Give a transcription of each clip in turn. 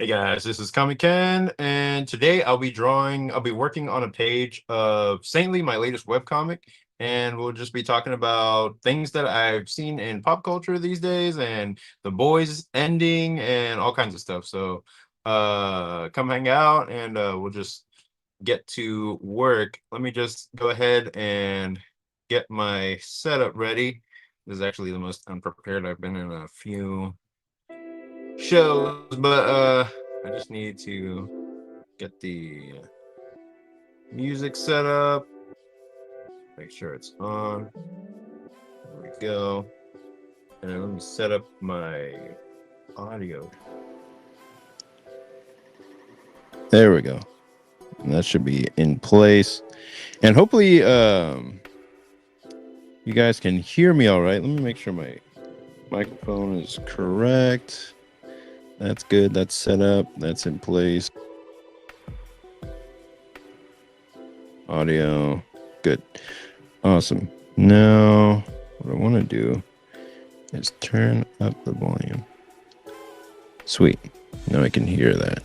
Hey guys, this is Comic Ken, and today I'll be working on a page of Saintly, my latest webcomic, and we'll just be talking about things that I've seen in pop culture these days and The Boys ending and all kinds of stuff. So come hang out and we'll just get to work. Let me just go ahead and get my setup ready. This is actually the most unprepared I've been in a few shows, but I just need to get the music set up, make sure it's on. There we go. And then let me set up my audio. There we go. And that should be in place. And hopefully you guys can hear me all right. Let me make sure my microphone is correct. That's good. That's set up. That's in place. Audio. Good. Awesome. Now, what I want to do is turn up the volume. Sweet. Now I can hear that.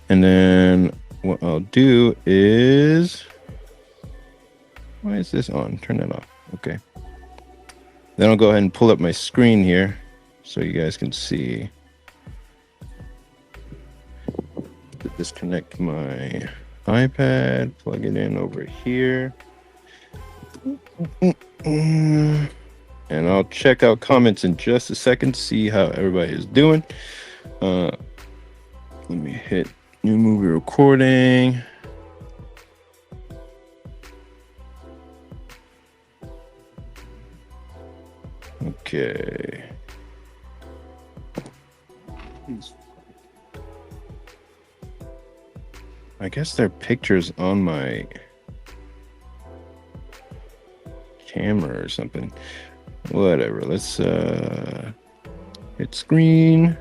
And then what I'll do is... Why is this on? Turn that off. Okay. Then I'll go ahead and pull up my screen here so you guys can see. Disconnect my iPad, plug it in over here. And I'll check out comments in just a second to see how everybody is doing. Let me hit new movie recording. Okay. I guess there are pictures on my camera or something. Whatever. Let's hit screen.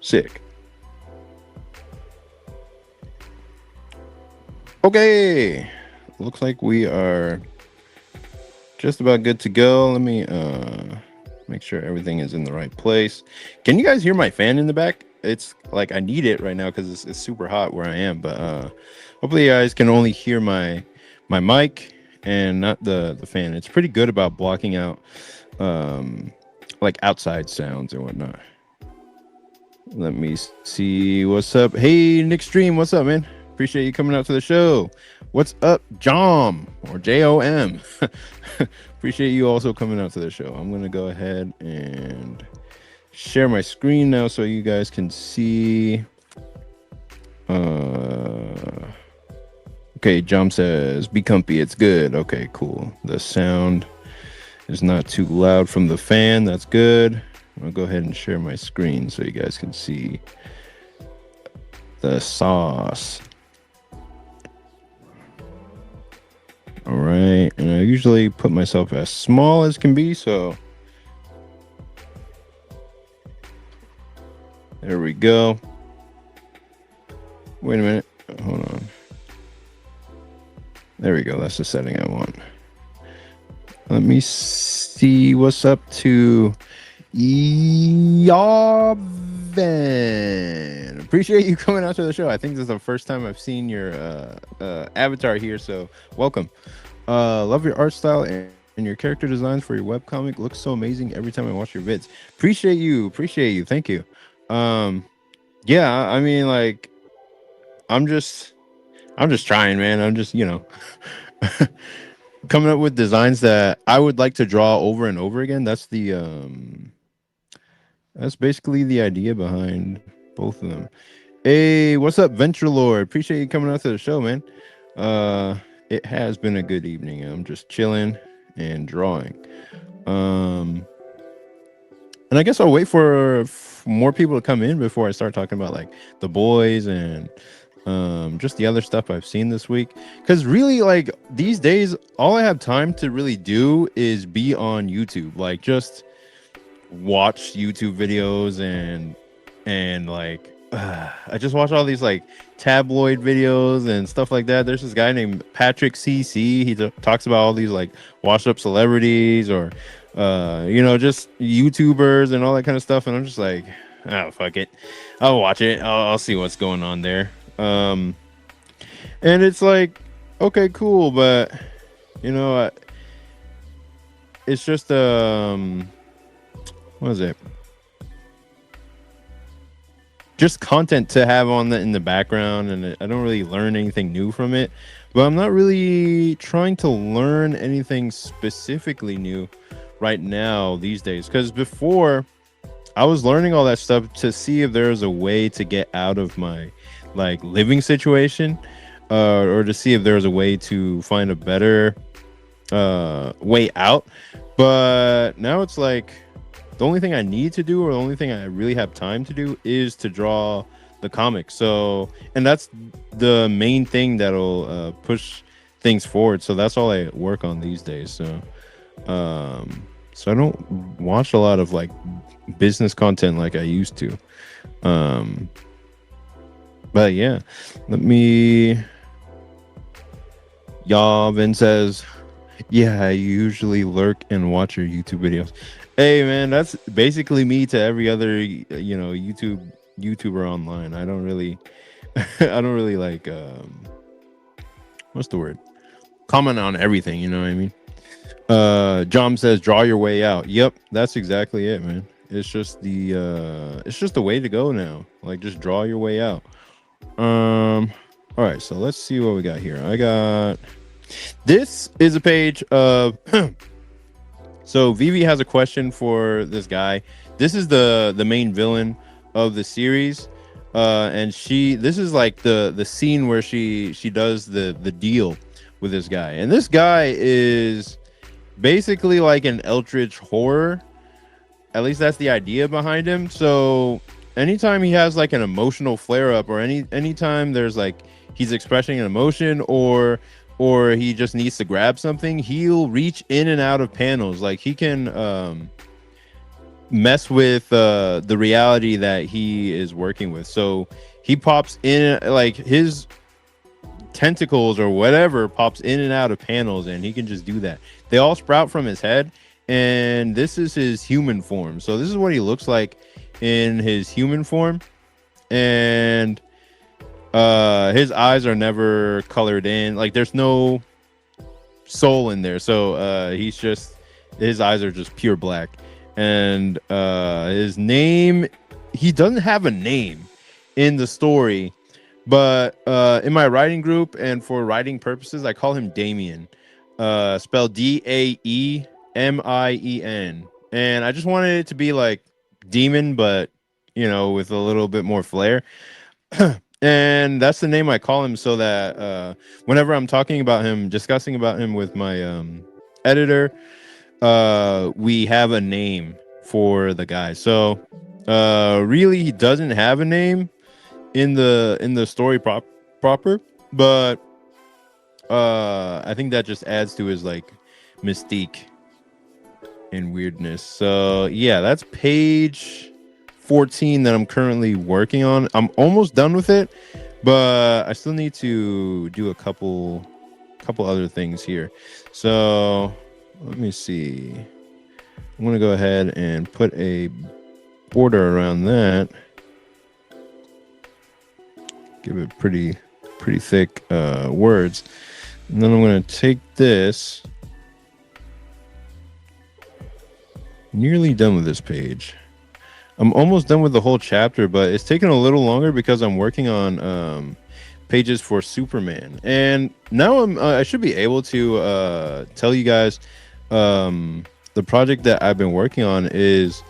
Sick. Okay. Looks like we are just about good to go. Let me make sure everything is in the right place. Can you guys hear my fan in the back? It's like I need it right now because it's super hot where I am, but hopefully you guys can only hear my mic and not the fan. It's pretty good about blocking out like outside sounds and whatnot. Let me see what's up. Hey, Nick Stream, what's up, man? Appreciate you coming out to the show. What's up, Jom or JOM? Appreciate you also coming out to the show. I'm gonna go ahead and share my screen now so you guys can see. Okay, Jom says, be comfy, it's good. Okay, cool. The sound is not too loud from the fan. That's good. I'll go ahead and share my screen so you guys can see the sauce. All right, and I usually put myself as small as can be, so there we go. Wait a minute. Hold on. There we go. That's the setting I want. Let me see what's up to Yavin. Appreciate you coming out to the show. I think this is the first time I've seen your avatar here, so welcome. Love your art style and your character designs for your webcomic. Looks so amazing every time I watch your vids. Appreciate you. Thank you. Yeah, I mean, like, I'm just trying, man. I'm just, coming up with designs that I would like to draw over and over again. That's basically the idea behind both of them. Hey, what's up, Venture Lord? Appreciate you coming out to the show, man. It has been a good evening. I'm just chilling and drawing. And I guess I'll wait for more people to come in before I start talking about like The Boys and just the other stuff I've seen this week. Because really, like, these days, all I have time to really do is be on YouTube. Like, just watch YouTube videos and like I just watch all these like tabloid videos and stuff like that. There's this guy named Patrick CC. He talks about all these like washed up celebrities or just YouTubers and all that kind of stuff, and I'm just like, oh fuck it, I'll watch it. I'll see what's going on there. And it's like, okay, cool, but you know, it's just what is it? Just content to have on in the background, and I don't really learn anything new from it. But I'm not really trying to learn anything specifically new right now these days, because before I was learning all that stuff to see if there was a way to get out of my like living situation, or to see if there was a way to find a better way out. But now it's like the only thing I need to do, or the only thing I really have time to do, is to draw the comic. So, and that's the main thing that'll push things forward. So that's all I work on these days. So I don't watch a lot of like business content like I used to. But yeah, let me. Yavin says, yeah, I usually lurk and watch your YouTube videos. Hey man, that's basically me to every other YouTuber online. I don't really I don't really like what's the word? Comment on everything, you know what I mean? John says draw your way out. Yep, that's exactly it, man. It's just the way to go now. Like just draw your way out. All right, so let's see what we got here. This is a page of so Vivi has a question for this guy. This is the main villain of the series. And this is like the scene where she does the deal with this guy. And this guy is basically like an eldritch horror. At least that's the idea behind him. So anytime he has like an emotional flare up, or anytime there's like he's expressing an emotion, or he just needs to grab something, he'll reach in and out of panels. Like he can mess with the reality that he is working with. So he pops in, like his tentacles or whatever pops in and out of panels, and he can just do that. They all sprout from his head, and this is his human form. So this is what he looks like in his human form. And his eyes are never colored in. Like there's no soul in there. So his eyes are just pure black. And his name, he doesn't have a name in the story, but in my writing group and for writing purposes, I call him Damien, spelled Daemien. And I just wanted it to be like demon, but with a little bit more flair. And that's the name I call him, so that whenever I'm talking about him, discussing about him with my editor, we have a name for the guy. So really he doesn't have a name in the story proper, but I think that just adds to his like mystique and weirdness. So yeah, that's page 14 that I'm currently working on. I'm almost done with it, but I still need to do a couple other things here. So let me see. I'm gonna go ahead and put a border around that. Give it pretty thick words. And then I'm gonna take this. Nearly done with this page. I'm almost done with the whole chapter, but it's taking a little longer because I'm working on pages for Superman. And now I should be able to tell you guys the project that I've been working on is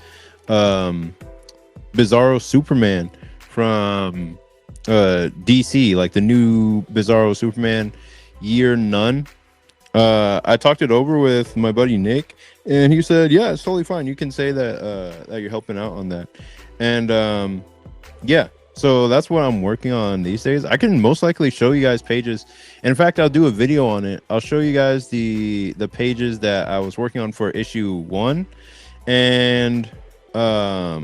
Bizarro Superman from DC, like the new Bizarro Superman year none. I talked it over with my buddy Nick, and he said, yeah, it's totally fine. You can say that you're helping out on that. And yeah, so that's what I'm working on these days. I can most likely show you guys pages. In fact, I'll do a video on it. I'll show you guys the pages that I was working on for issue 1. And I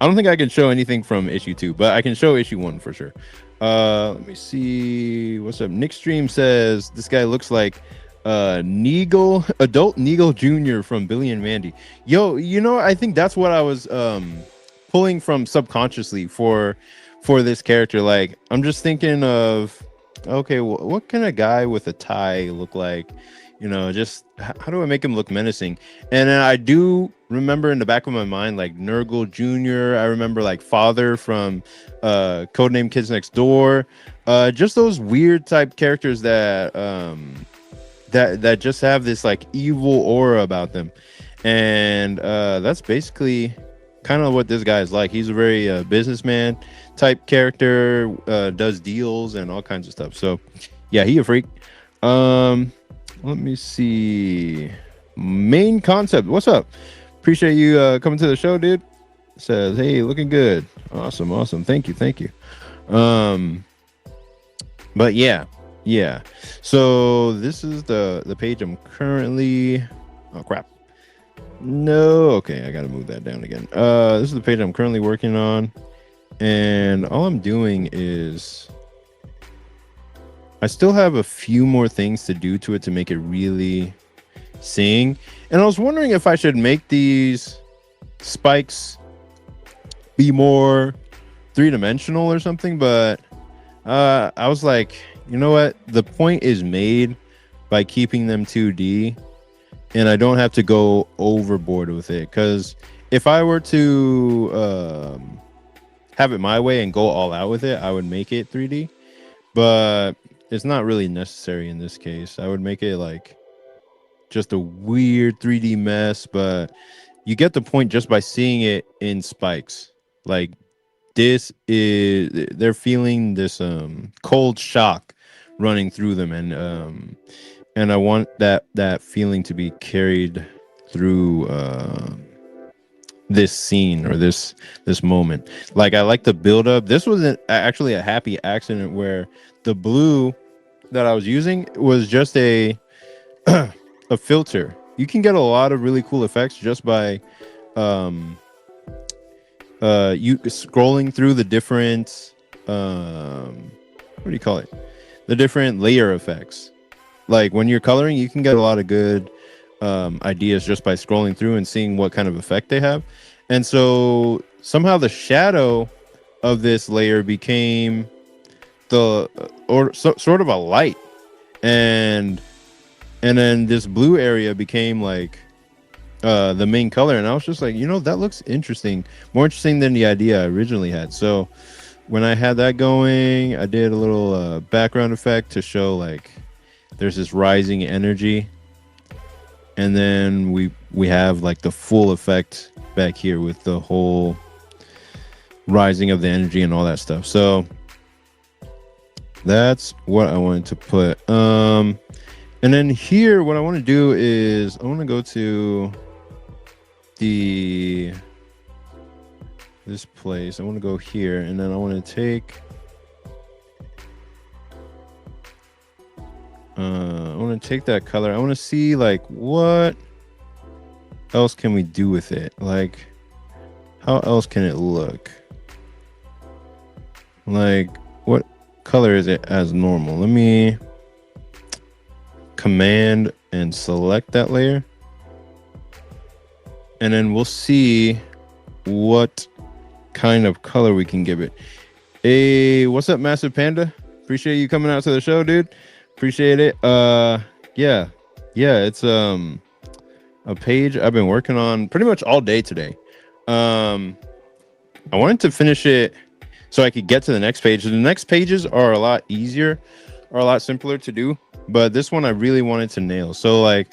don't think I can show anything from issue 2, but I can show issue 1 for sure. Let me see. What's up? Nick Stream says this guy looks like Adult Neagle Jr. from Billy and Mandy. Yo, I think that's what I was pulling from subconsciously for this character. Like, I'm just thinking of, okay, what can a guy with a tie look like? Just how do I make him look menacing? And then I do remember in the back of my mind, like Nurgle Jr. I remember like Father from Codename Kids Next Door. Just those weird type characters that just have this like evil aura about them. And that's basically kind of what this guy is like. He's a very businessman type character, does deals and all kinds of stuff. So yeah, he a freak. Let me see. Main concept. What's up? Appreciate you coming to the show, dude. Says, hey, looking good. Awesome. Thank you. Um, but yeah. So this is the page I'm currently. Oh crap. No. Okay, I gotta move that down again. This is the page I'm currently working on, and all I'm doing is I still have a few more things to do to it to make it really sing. And I was wondering if I should make these spikes be more three-dimensional or something, but I was like, you know what? The point is made by keeping them 2D, and I don't have to go overboard with it. Because if I were to have it my way and go all out with it, I would make it 3D. But it's not really necessary in this case. I would make it like just a weird 3D mess, but you get the point just by seeing it in spikes. Like, they're feeling this cold shock running through them, and I want that feeling to be carried through this scene or this moment. Like, I like the build up. This was actually a happy accident where the blue that I was using was just a a filter. You can get a lot of really cool effects just by you scrolling through the different what do you call it, the different layer effects. Like, when you're coloring, you can get a lot of good ideas just by scrolling through and seeing what kind of effect they have. And so somehow the shadow of this layer became sort of a light, and then this blue area became like the main color. And I was just like, that looks interesting, more interesting than the idea I originally had. So when I had that going, I did a little background effect to show like there's this rising energy, and then we have like the full effect back here with the whole rising of the energy and all that stuff. So that's what I wanted to put. And then here, what I want to do is I want to go to this place. I want to go here, and then I want to take that color. I want to see like what else can we do with it. Like, how else can it look? Like, what color is it as normal? Let me command and select that layer, and then we'll see what kind of color we can give it. Hey, what's up, Massive Panda? Appreciate you coming out to the show, dude. Appreciate it. Yeah, it's a page I've been working on pretty much all day today. I wanted to finish it so I could get to the next page. The next pages are a lot easier, are a lot simpler to do, but this one I really wanted to nail. So like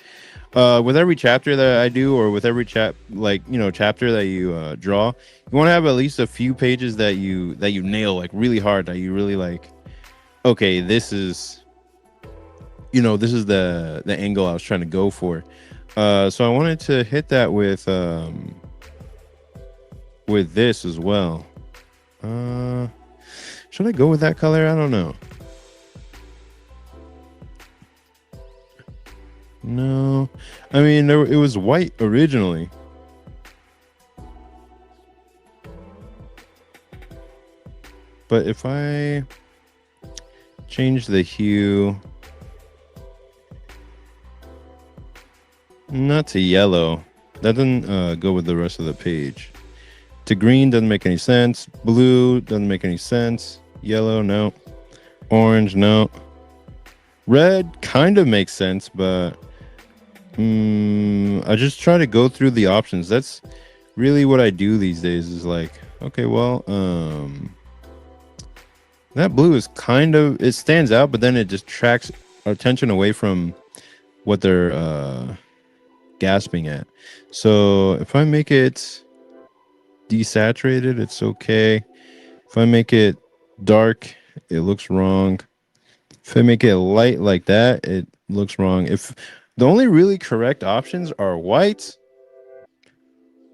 with every chapter that I do, or with every chapter that you draw, you want to have at least a few pages that you nail like really hard, that you really like, okay, this is the angle I was trying to go for. So I wanted to hit that with this as well. Should I go with that color? I don't know. No, I mean, it was white originally. But if I change the hue Not to yellow. That doesn't go with the rest of the page. To green doesn't make any sense. Blue doesn't make any sense. Yellow, no. Orange, no. Red kind of makes sense, but I just try to go through the options. That's really what I do these days is like, okay, well, that blue is kind of, it stands out, but then it distracts attention away from what they're gasping at. So if I make it desaturated, it's okay. If I make it dark, it looks wrong. If I make it light like that, it looks wrong. If the only really correct options are white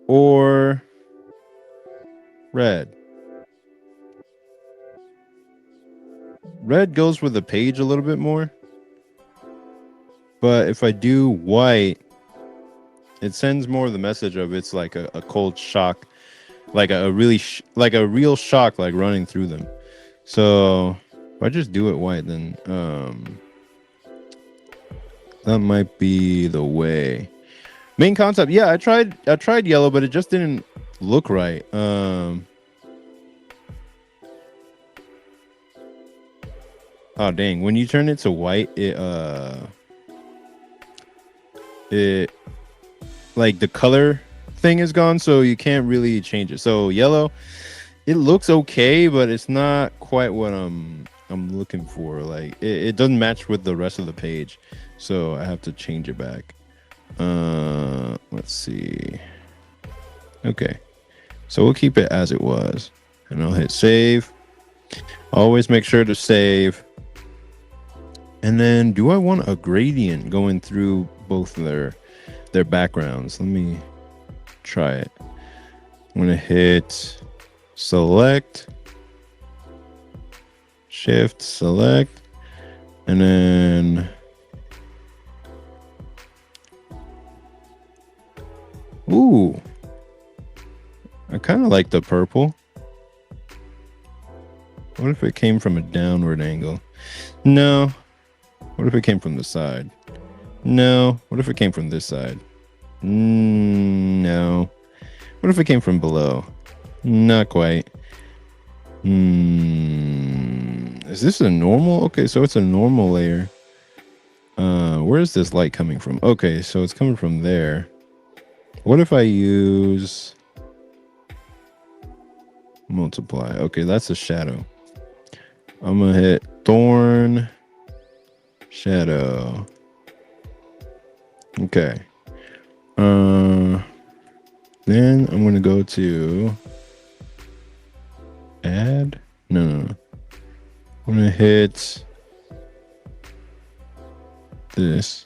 or red. Red goes with the page a little bit more. But if I do white, it sends more of the message of it's like a cold shock, like a really like a real shock, like running through them. So if I just do it white, then that might be the way. Main concept, yeah, I tried yellow, but it just didn't look right. Oh dang, when you turn it to white, it like the color thing is gone, so you can't really change it. So yellow, it looks okay, but it's not quite what I'm looking for. Like it doesn't match with the rest of the page, so I have to change it back. Let's see. Okay, so we'll keep it as it was, and I'll hit save. Always make sure to save. And then, do I want a gradient going through both their backgrounds? Let me try it. I'm gonna hit select, shift, select, and then ooh, I kind of like the purple. What if it came from a downward angle? No. What if it came from the side? No. What if it came from this side? No. What if it came from below? Not quite. Is this a normal? Okay, so it's a normal layer. Where is this light coming from? Okay, so it's coming from there. What if I use multiply? Okay, that's a shadow. I'm gonna hit thorn shadow. Okay. Then I'm gonna go to add. No. I'm gonna hit this.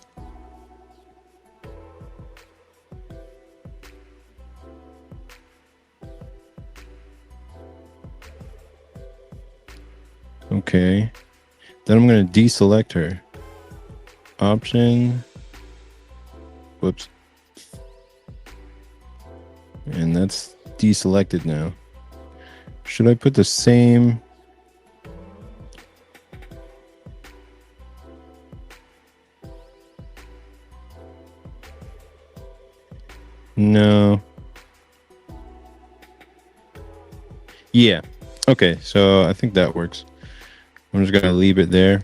Okay. Then I'm gonna deselect her. Option. Whoops. And that's deselected now. Should I put the same? No. Yeah. Okay, so I think that works. I'm just gonna leave it there.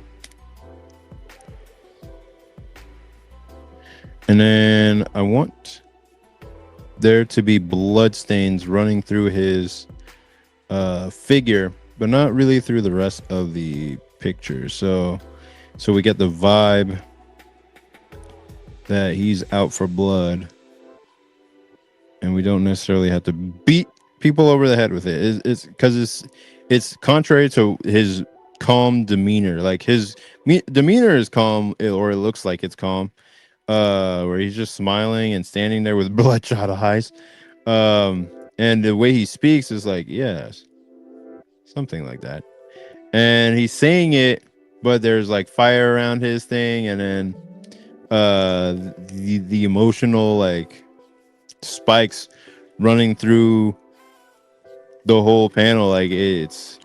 And then I want there to be blood stains running through his figure, but not really through the rest of the picture. So we get the vibe that he's out for blood, and we don't necessarily have to beat people over the head with it. It's because it's contrary to his calm demeanor. Like his demeanor is calm, or it looks like it's calm. Where he's just smiling and standing there with bloodshot eyes. And the way he speaks is like, yes, something like that. And he's saying it, but there's like fire around his thing, and then the emotional like spikes running through the whole panel. Like it's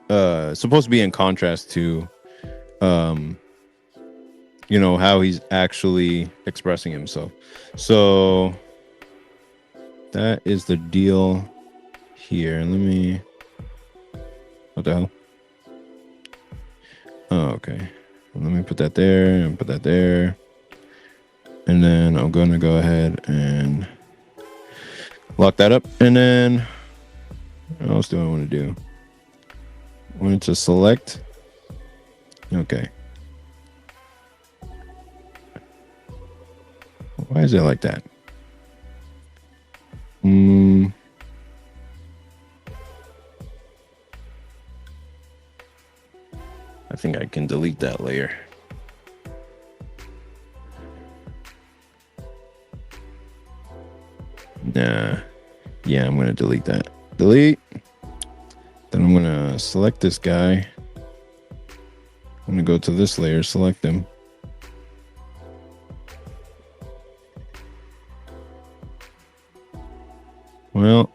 supposed to be in contrast to how he's actually expressing himself. So that is the deal here. Let me, what the hell? Oh, okay. Let me put that there and put that there. And then I'm going to go ahead and lock that up. And then what else do I want to do? I want to select. Okay. Why is it like that? I think I can delete that layer. Nah. Yeah, I'm going to delete that. Delete. Then I'm going to select this guy. I'm going to go to this layer, select him. Well,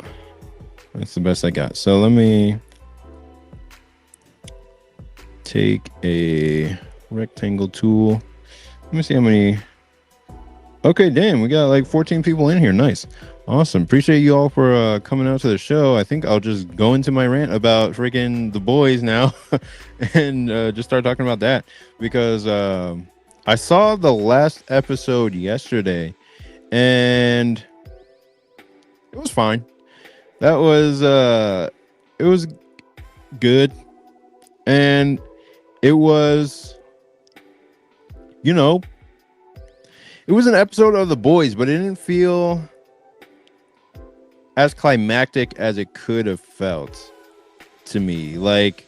that's the best I got. So let me take a rectangle tool. Let me see how many. Okay, damn, we got like 14 people in here. Nice. Awesome. Appreciate you all for coming out to the show. I think I'll just go into my rant about freaking The Boys now and just start talking about that because I saw the last episode yesterday and it was fine. That was it was good. And it was, it was an episode of The Boys, but it didn't feel as climactic as it could have felt to me. Like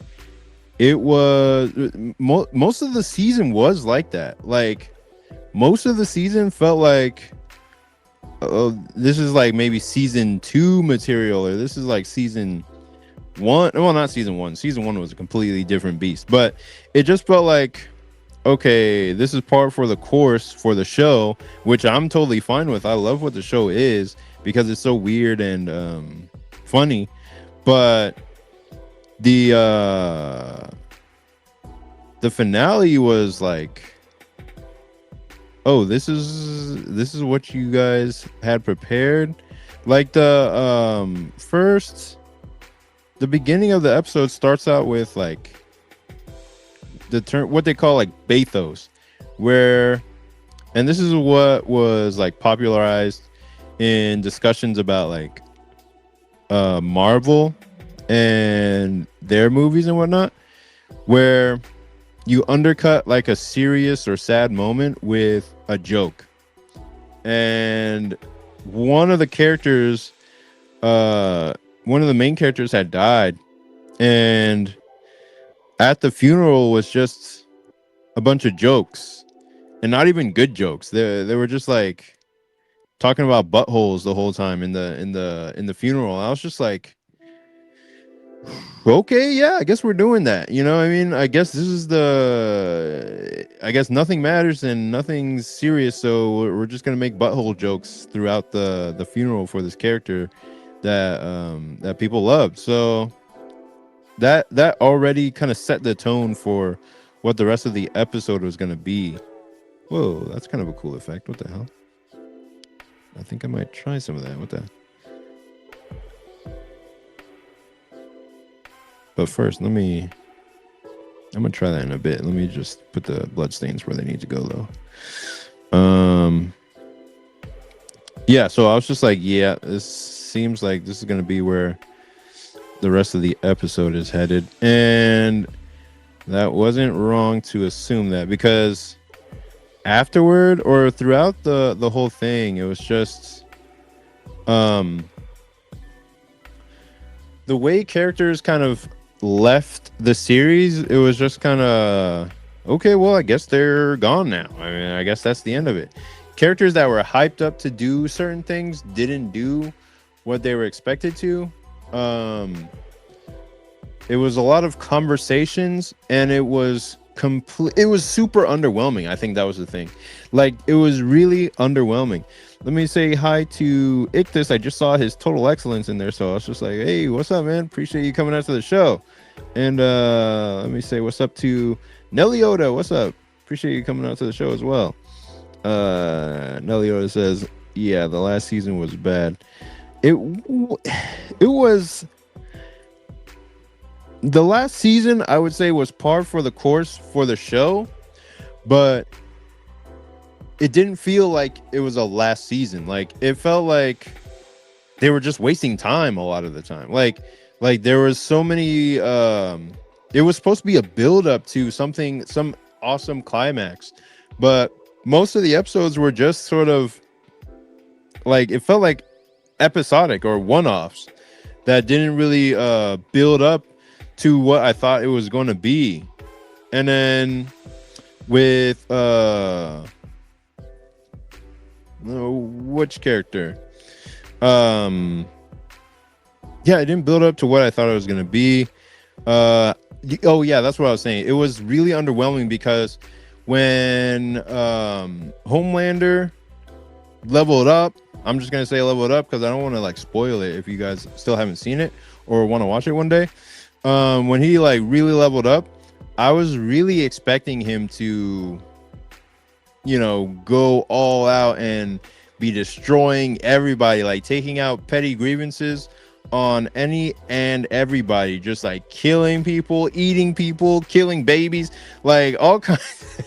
it was most of the season was like that. Like most of the season felt like this is like maybe season 2 material, or this is like season 1. Well, not season 1. Season 1 was a completely different beast, but it just felt like, okay, this is part for the course for the show, which I'm totally fine with. I love what the show is because it's so weird and funny. But the finale was like, oh, this is what you guys had prepared. Like the beginning of the episode starts out with like the term, what they call like bathos, where, and this is what was like popularized in discussions about like Marvel and their movies and whatnot, where you undercut like a serious or sad moment with a joke. And one of the characters, one of the main characters had died, and at the funeral was just a bunch of jokes, and not even good jokes. They were just like talking about buttholes the whole time in the funeral. I was just like, okay, yeah, I guess we're doing that. I mean, I guess this is I guess nothing matters and nothing's serious, so we're just gonna make butthole jokes throughout the funeral for this character that people love. So that already kind of set the tone for what the rest of the episode was going to be. Whoa, that's kind of a cool effect. What the hell? I think I might try some of that. What the? But first, I'm gonna try that in a bit. Let me just put the bloodstains where they need to go, though. Yeah, so I was just like, yeah, this seems like this is gonna be where the rest of the episode is headed, and that wasn't wrong to assume that, because afterward or throughout the whole thing, it was just the way characters kind of left the series. It was just kind of, okay, well, I guess they're gone now. I mean, I guess that's the end of it. Characters that were hyped up to do certain things didn't do what they were expected to. It was a lot of conversations, and it was super underwhelming. I think that was the thing. Like, it was really underwhelming. Let me say hi to Ictus. I just saw his Total Excellence in there, so I was just like, hey, what's up, man? Appreciate you coming out to the show. And let me say what's up to Nelly Oda. What's up? Appreciate you coming out to the show as well. Nelly says, "Yeah, the last season was bad. It was the last season. I would say was par for the course for the show, but it didn't feel like it was a last season. Like it felt like they were just wasting time a lot of the time. Like there was so many. It was supposed to be a build up to something, some awesome climax, but most of the episodes were just sort of like it felt like episodic or one-offs that didn't really build up to what I thought it was going to be. And then with which character? Yeah, it didn't build up to what I thought it was going to be. Oh yeah, that's what I was saying. It was really underwhelming because when Homelander leveled up, I'm just gonna say leveled up because I don't want to like spoil it if you guys still haven't seen it or want to watch it one day. When he like really leveled up, I was really expecting him to, you know, go all out and be destroying everybody, like taking out petty grievances on any and everybody, just like killing people, eating people, killing babies, like all kinds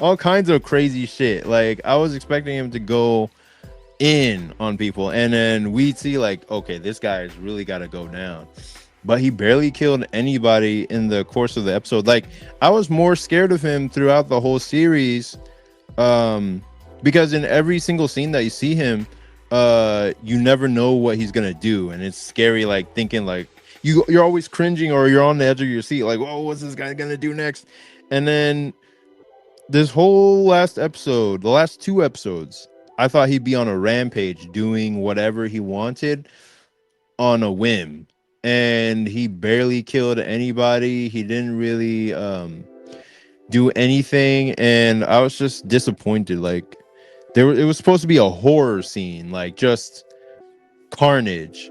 all kinds of crazy shit. Like I was expecting him to go in on people, and then we'd see like, okay, this guy's really got to go down, but he barely killed anybody in the course of the episode. Like I was more scared of him throughout the whole series, because in every single scene that you see him, you never know what he's gonna do, and it's scary, like thinking like you're always cringing or you're on the edge of your seat, like, whoa, what's this guy gonna do next? And then this whole last episode, the last two episodes, I thought he'd be on a rampage doing whatever he wanted on a whim, and he barely killed anybody. He didn't really do anything, and I was just disappointed. Like it was supposed to be a horror scene, like just carnage,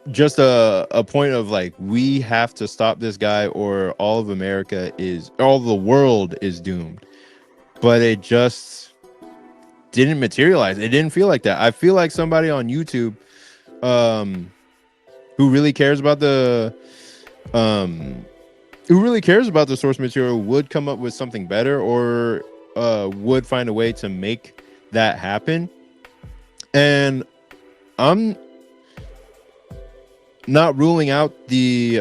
just a point of like, we have to stop this guy or all of the world is doomed. But it just didn't materialize. It didn't feel like that. I feel like somebody on YouTube who really cares about the source material would come up with something better, or would find a way to make that happen. And I'm not ruling out the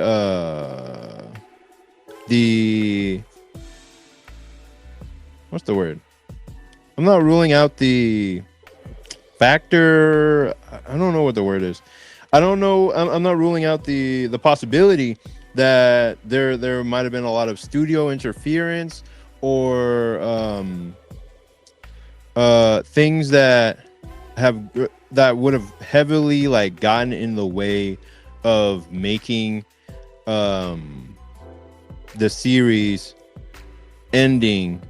what's the word? I'm not ruling out the factor. I don't know what the word is. I don't know. I'm not ruling out the possibility that there might have been a lot of studio interference or things that would have heavily like gotten in the way of making the series ending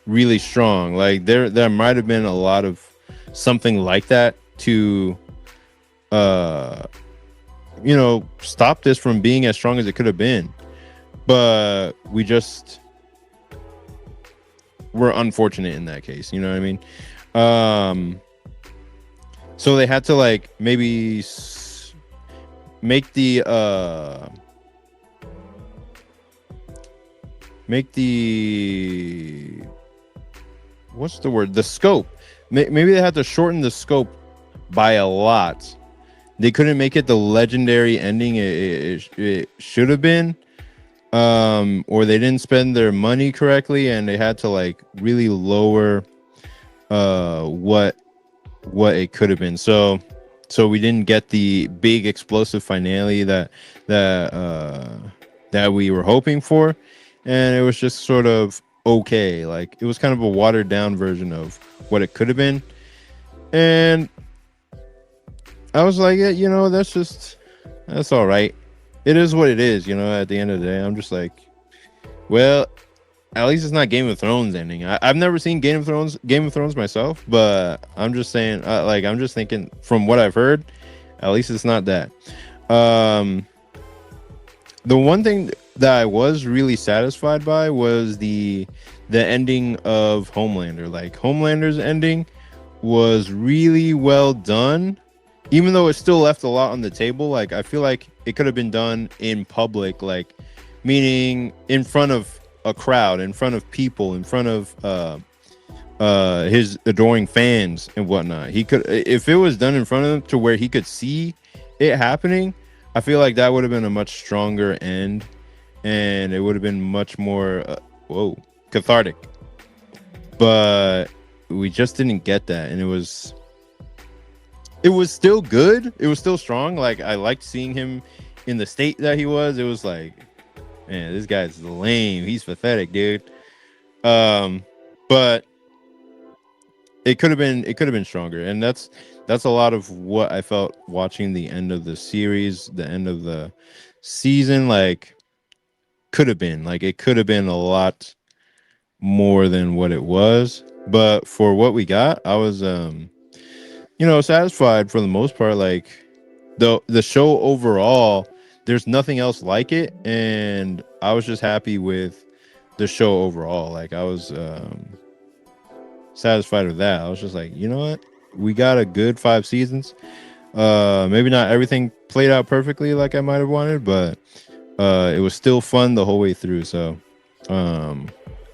really strong. Like there might have been a lot of something like that to stop this from being as strong as it could have been, but we just were unfortunate in that case, you know what I mean? So they had to like maybe make the what's the word? The scope. Maybe they had to shorten the scope by a lot. They couldn't make it the legendary ending it should have been, or they didn't spend their money correctly, and they had to like really lower what it could have been. So we didn't get the big explosive finale that we were hoping for, and it was just sort of okay. Like it was kind of a watered down version of what it could have been. And I was like, yeah, that's all right. It is what it is, at the end of the day. I'm just like, well, at least it's not Game of Thrones ending. I've never seen Game of Thrones myself, but I'm just saying, I'm just thinking from what I've heard, at least it's not that. The one thing that I was really satisfied by was the the ending of Homelander. Like Homelander's ending was really well done, even though it still left a lot on the table. Like I feel like it could have been done in public, like meaning in front of a crowd, in front of people, in front of his adoring fans and whatnot. He could, if it was done in front of him to where he could see it happening, I feel like that would have been a much stronger end, and it would have been much more whoa, cathartic. But we just didn't get that, and it was still good. It was still strong. Like I liked seeing him in the state that he was. It was like, man, this guy's lame. He's pathetic, dude. But it could have been stronger, and that's a lot of what I felt watching the end of the series, the end of the season. Like could have been like it could have been a lot more than what it was, but for what we got, I was satisfied for the most part. Like the show overall, there's nothing else like it, and I was just happy with the show overall. Like I was satisfied with that. I was just like, you know what, we got a good 5 seasons. Maybe not everything played out perfectly like I might have wanted, but it was still fun the whole way through. So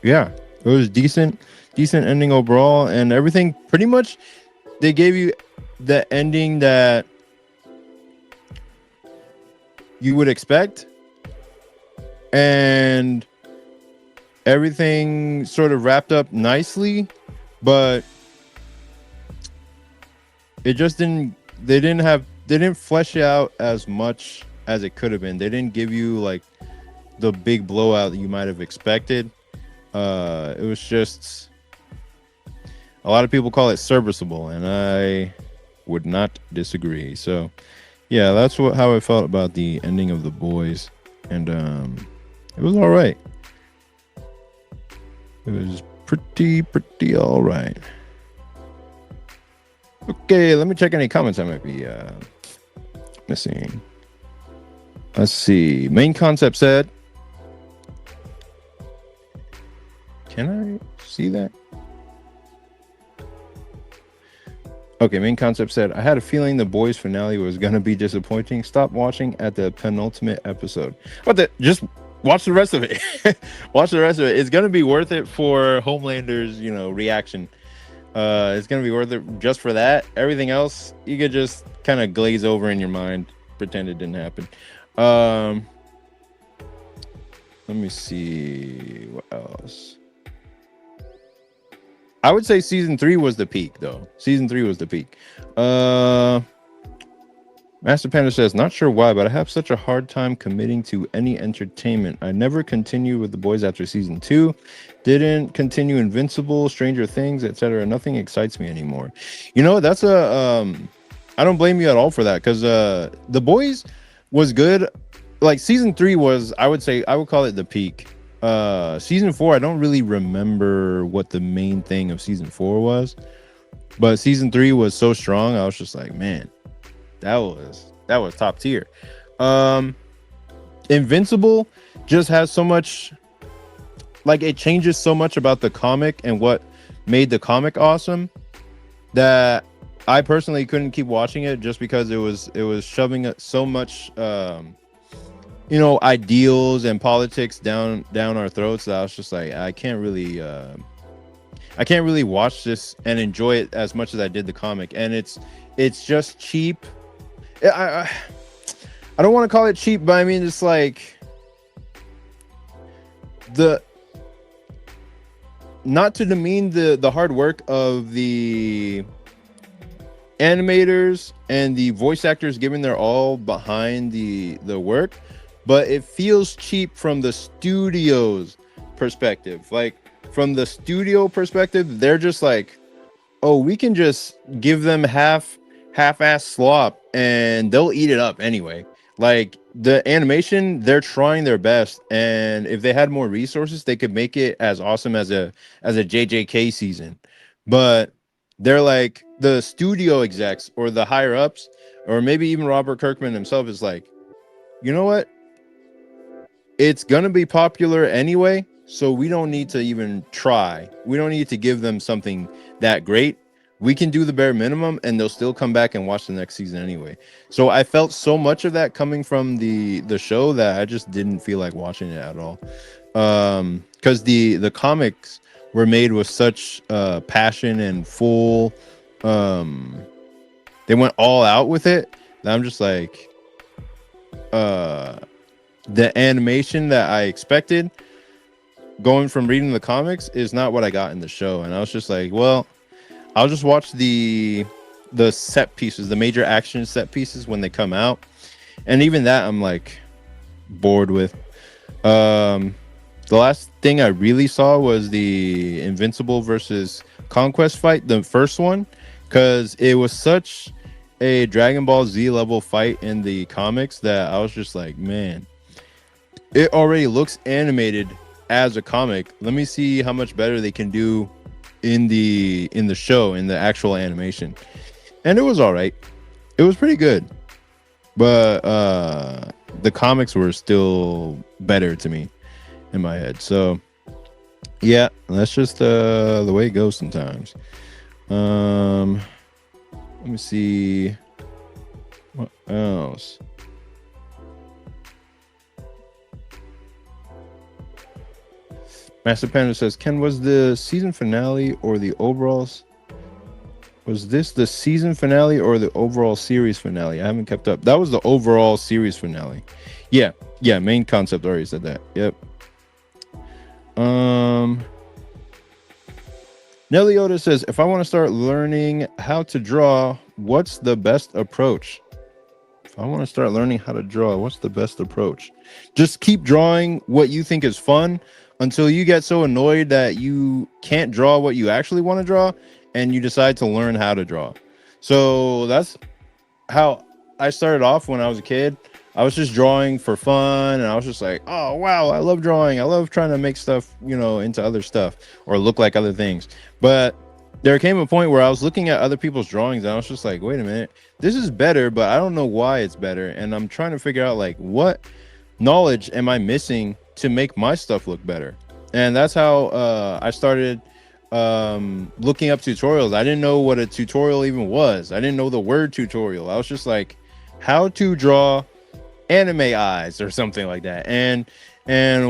yeah, it was decent ending overall, and everything pretty much they gave you the ending that you would expect, and everything sort of wrapped up nicely, but it just didn't they didn't flesh it out as much as it could have been. They didn't give you like the big blowout that you might have expected. It was just, a lot of people call it serviceable, and I would not disagree. So yeah, that's how I felt about the ending of The Boys, and it was all right. It was pretty all right. Okay, let me check any comments I might be missing. Let's see. Main concept said, can I see that? Okay, main concept said, I had a feeling The Boys finale was going to be disappointing. Stop watching at the penultimate episode. But just watch the rest of it. Watch the rest of it. It's going to be worth it for Homelander's, reaction. It's going to be worth it just for that. Everything else, you could just kind of glaze over in your mind, pretend it didn't happen. Let me see what else. I would say season 3 was the peak, though. Season 3 was the peak. Master Panda says, not sure why, but I have such a hard time committing to any entertainment. I never continued with The Boys after season 2. Didn't continue Invincible, Stranger Things, etc. Nothing excites me anymore. That's I don't blame you at all for that, because The Boys was good. Like season 3 was, I would call it the peak. Season 4, I don't really remember what the main thing of season 4 was, but season 3 was so strong. I was just like, man, that was top tier. Invincible just has so much, like, it changes so much about the comic and what made the comic awesome, that I personally couldn't keep watching it, just because it was shoving so much ideals and politics down our throats, that I was just like, I can't really watch this and enjoy it as much as I did the comic. And it's just cheap. I don't want to call it cheap, but I mean, it's like not to demean the hard work of the animators and the voice actors giving their all behind the work, but it feels cheap from the studio's perspective. Like, from the studio perspective, they're just like, oh, we can just give them half-ass slop and they'll eat it up anyway. Like, the animation, they're trying their best, and if they had more resources, they could make it as awesome as a JJK season. But they're like, the studio execs or the higher ups, or maybe even Robert Kirkman himself, is like, you know what? It's gonna be popular anyway. so we don't need to even try. We don't need to give them something that great. We can do the bare minimum and they'll still come back and watch the next season anyway. So I felt so much of that coming from the show that I just didn't feel like watching it at all. Because the comics were made with such passion and full they went all out with it that I'm just like the animation that I expected going from reading the comics is not what I got in the show. And I was just like, well, I'll just watch the set pieces, the major action set pieces when they come out. And even that I'm like bored with. The last thing I really saw was the Invincible versus Conquest fight, the first one, because it was such a Dragon Ball Z level fight in the comics that I was just like, man, it already looks animated as a comic. Let me see how much better they can do in the show, in the actual animation. And it was all right. It was pretty good. But the comics were still better to me in my head. So yeah, that's just the way it goes sometimes. Let me see what else. Master Panda says, Ken, was the season finale or the overalls? Was this the season finale or the overall series finale? I haven't kept up. That was the overall series finale. Yeah, main concept already said that. Yep. Nelly Oda says, if I want to start learning how to draw, what's the best approach? If I want to start learning how to draw, what's the best approach? Just keep drawing what you think is fun until you get so annoyed that you can't draw what you actually want to draw and you decide to learn how to draw. So that's how I started off when I was a kid. I was just drawing for fun and I was just like, oh wow, I love drawing. I love trying to make stuff, into other stuff or look like other things. But there came a point where I was looking at other people's drawings and I was just like, wait a minute, this is better, but I don't know why it's better. And I'm trying to figure out like what knowledge am I missing to make my stuff look better. And that's how I started looking up tutorials. I didn't know what a tutorial even was. I didn't know the word tutorial. I was just like, how to draw anime eyes or something like that. And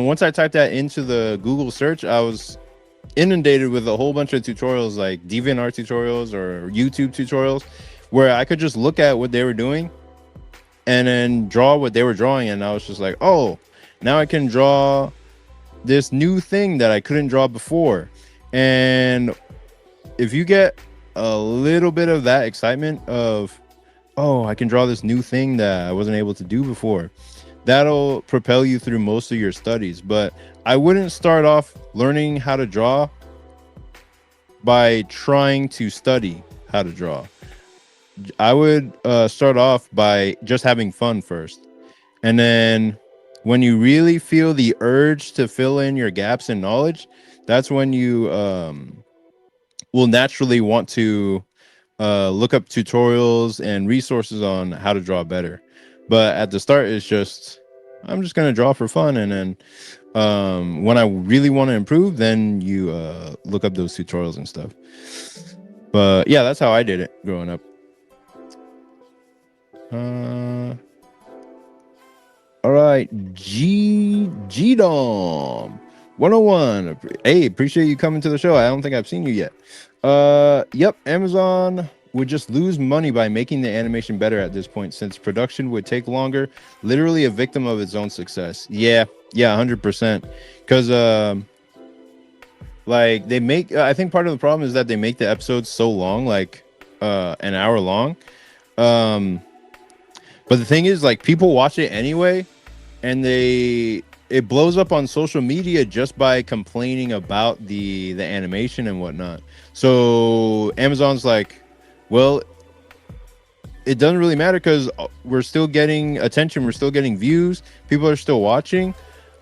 once I typed that into the Google search, I was inundated with a whole bunch of tutorials like DeviantArt tutorials or YouTube tutorials where I could just look at what they were doing and then draw what they were drawing. And I was just like, oh, now I can draw this new thing that I couldn't draw before. And if you get a little bit of that excitement of, oh, I can draw this new thing that I wasn't able to do before, that'll propel you through most of your studies. But I wouldn't start off learning how to draw by trying to study how to draw. I would start off by just having fun first. And then when you really feel the urge to fill in your gaps in knowledge, that's when you will naturally want to look up tutorials and resources on how to draw better. But at the start, it's just, I'm just going to draw for fun. And then when I really want to improve, then you look up those tutorials and stuff. But yeah, that's how I did it growing up. All right, G-Dom 101. Hey, appreciate you coming to the show. I don't think I've seen you yet. Yep, Amazon would just lose money by making the animation better at this point, since production would take longer. Literally a victim of its own success. Yeah, 100%. Because like they make, I think part of the problem is that they make the episodes so long, like an hour long. But the thing is, like, people watch it anyway, and it blows up on social media just by complaining about the animation and whatnot. So Amazon's like, well, it doesn't really matter because we're still getting attention, we're still getting views, people are still watching.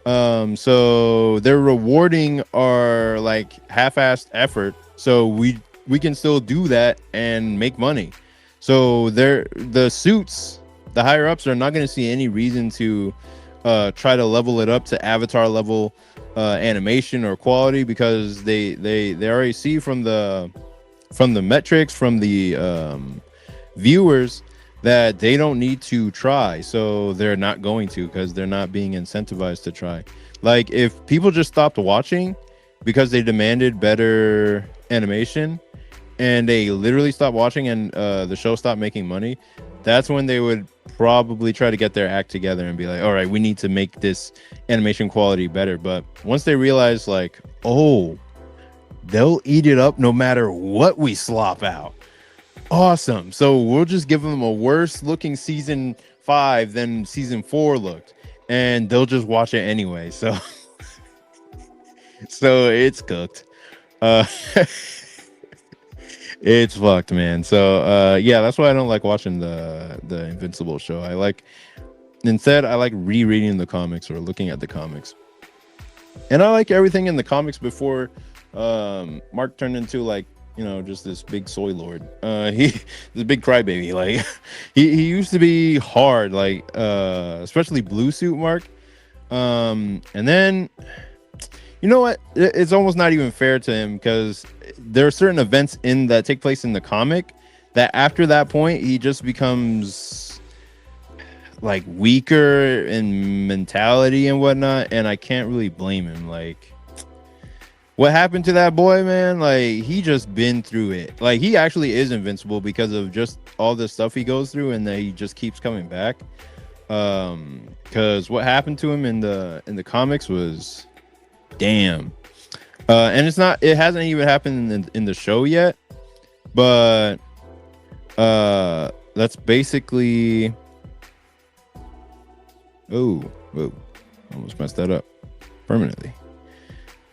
So they're rewarding our like half-assed effort, so we can still do that and make money. So the suits, the higher ups, are not going to see any reason to try to level it up to Avatar level animation or quality, because they already see from the metrics from the viewers that they don't need to try, so they're not going to, because they're not being incentivized to try. Like, if people just stopped watching because they demanded better animation, and they literally stopped watching, and the show stopped making money, that's when they would probably try to get their act together and be like, all right, we need to make this animation quality better. But once they realize, like, oh, they'll eat it up no matter what we slop out, awesome, so we'll just give them a worse looking season 5 than season 4 looked, and they'll just watch it anyway. So so it's cooked. uh It's fucked, man. So yeah, that's why I don't like watching the Invincible show. Instead I like rereading the comics or looking at the comics. And I like everything in the comics before Mark turned into, like, just this big soy lord. He this big crybaby. Like, he used to be hard, like especially Blue Suit Mark. And then, you know what? It's almost not even fair to him, because there are certain events that take place in the comic that after that point he just becomes like weaker in mentality and whatnot, and I can't really blame him. Like, what happened to that boy, man? Like, he just been through it. Like, he actually is invincible because of just all the stuff he goes through, and that he just keeps coming back. Because what happened to him in the comics was damn. And it hasn't even happened in the show yet, but that's basically, oh, almost messed that up permanently.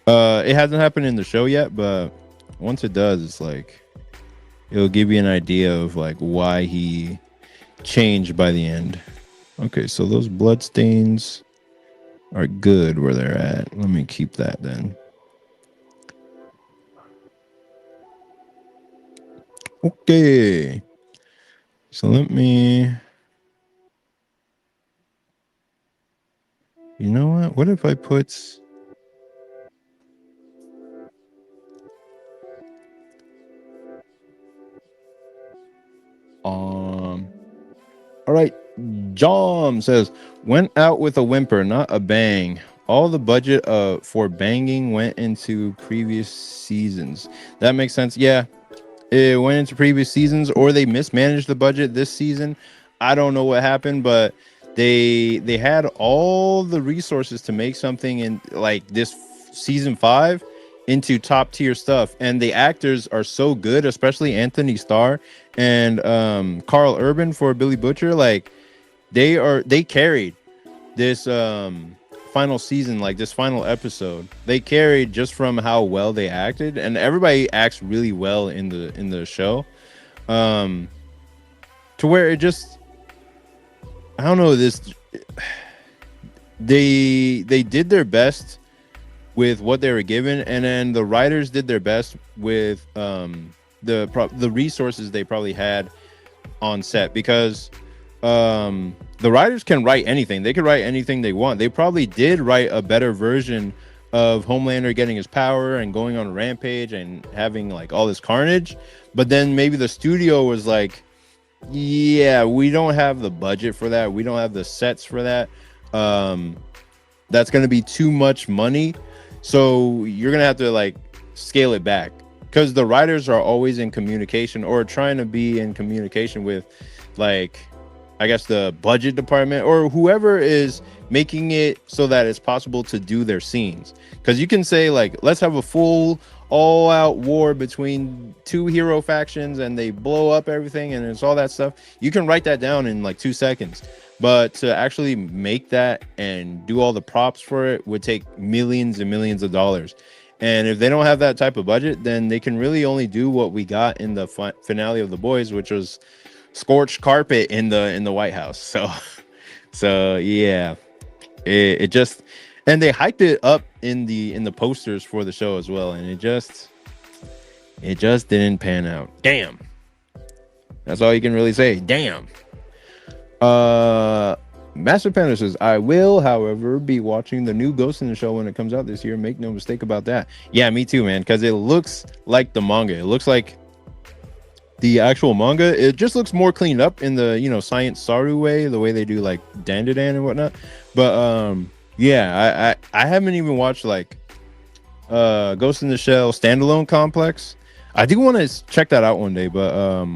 It hasn't happened in the show yet, but once it does, it's like, it'll give you an idea of like why he changed by the end. Okay, so those blood stains are good where they're at. Let me keep that then. Okay. So let me, you know what? What if I put, all right. Jom says, went out with a whimper, not a bang. All the budget for banging went into previous seasons. That makes sense. Yeah, it went into previous seasons, or they mismanaged the budget this season. I don't know what happened, but they had all the resources to make something in like this season 5 into top tier stuff, and the actors are so good, especially Anthony Starr and Carl Urban for Billy Butcher. Like, they carried this final season, like this final episode. They carried just from how well they acted, and everybody acts really well in the show, to where it just, I don't know, this, they did their best with what they were given, and then the writers did their best with the resources they probably had on set, because the writers can write anything. They could write anything they want. They probably did write a better version of Homelander getting his power and going on a rampage and having like all this carnage, but then maybe the studio was like, yeah, we don't have the budget for that, we don't have the sets for that, that's going to be too much money, so you're going to have to like scale it back, because the writers are always in communication, or trying to be in communication with, like, I guess the budget department or whoever is making it so that it's possible to do their scenes. Because you can say like, let's have a full all-out war between two hero factions and they blow up everything and it's all that stuff. You can write that down in like 2 seconds, but to actually make that and do all the props for it would take millions and millions of dollars. And if they don't have that type of budget, then they can really only do what we got in the finale of The Boys, which was scorched carpet in the White House. So yeah, it just, and they hyped it up in the posters for the show as well, and it just didn't pan out. Damn, that's all you can really say. Damn. Master Panda says, I will, however, be watching the new Ghost in the Shell when it comes out this year. Make no mistake about that. Yeah, me too, man. Because it looks like the manga. It looks like the actual manga. It just looks more cleaned up in the Science Saru way, the way they do like Dandadan and whatnot. But yeah, I haven't even watched like Ghost in the Shell standalone complex. I do want to check that out one day, but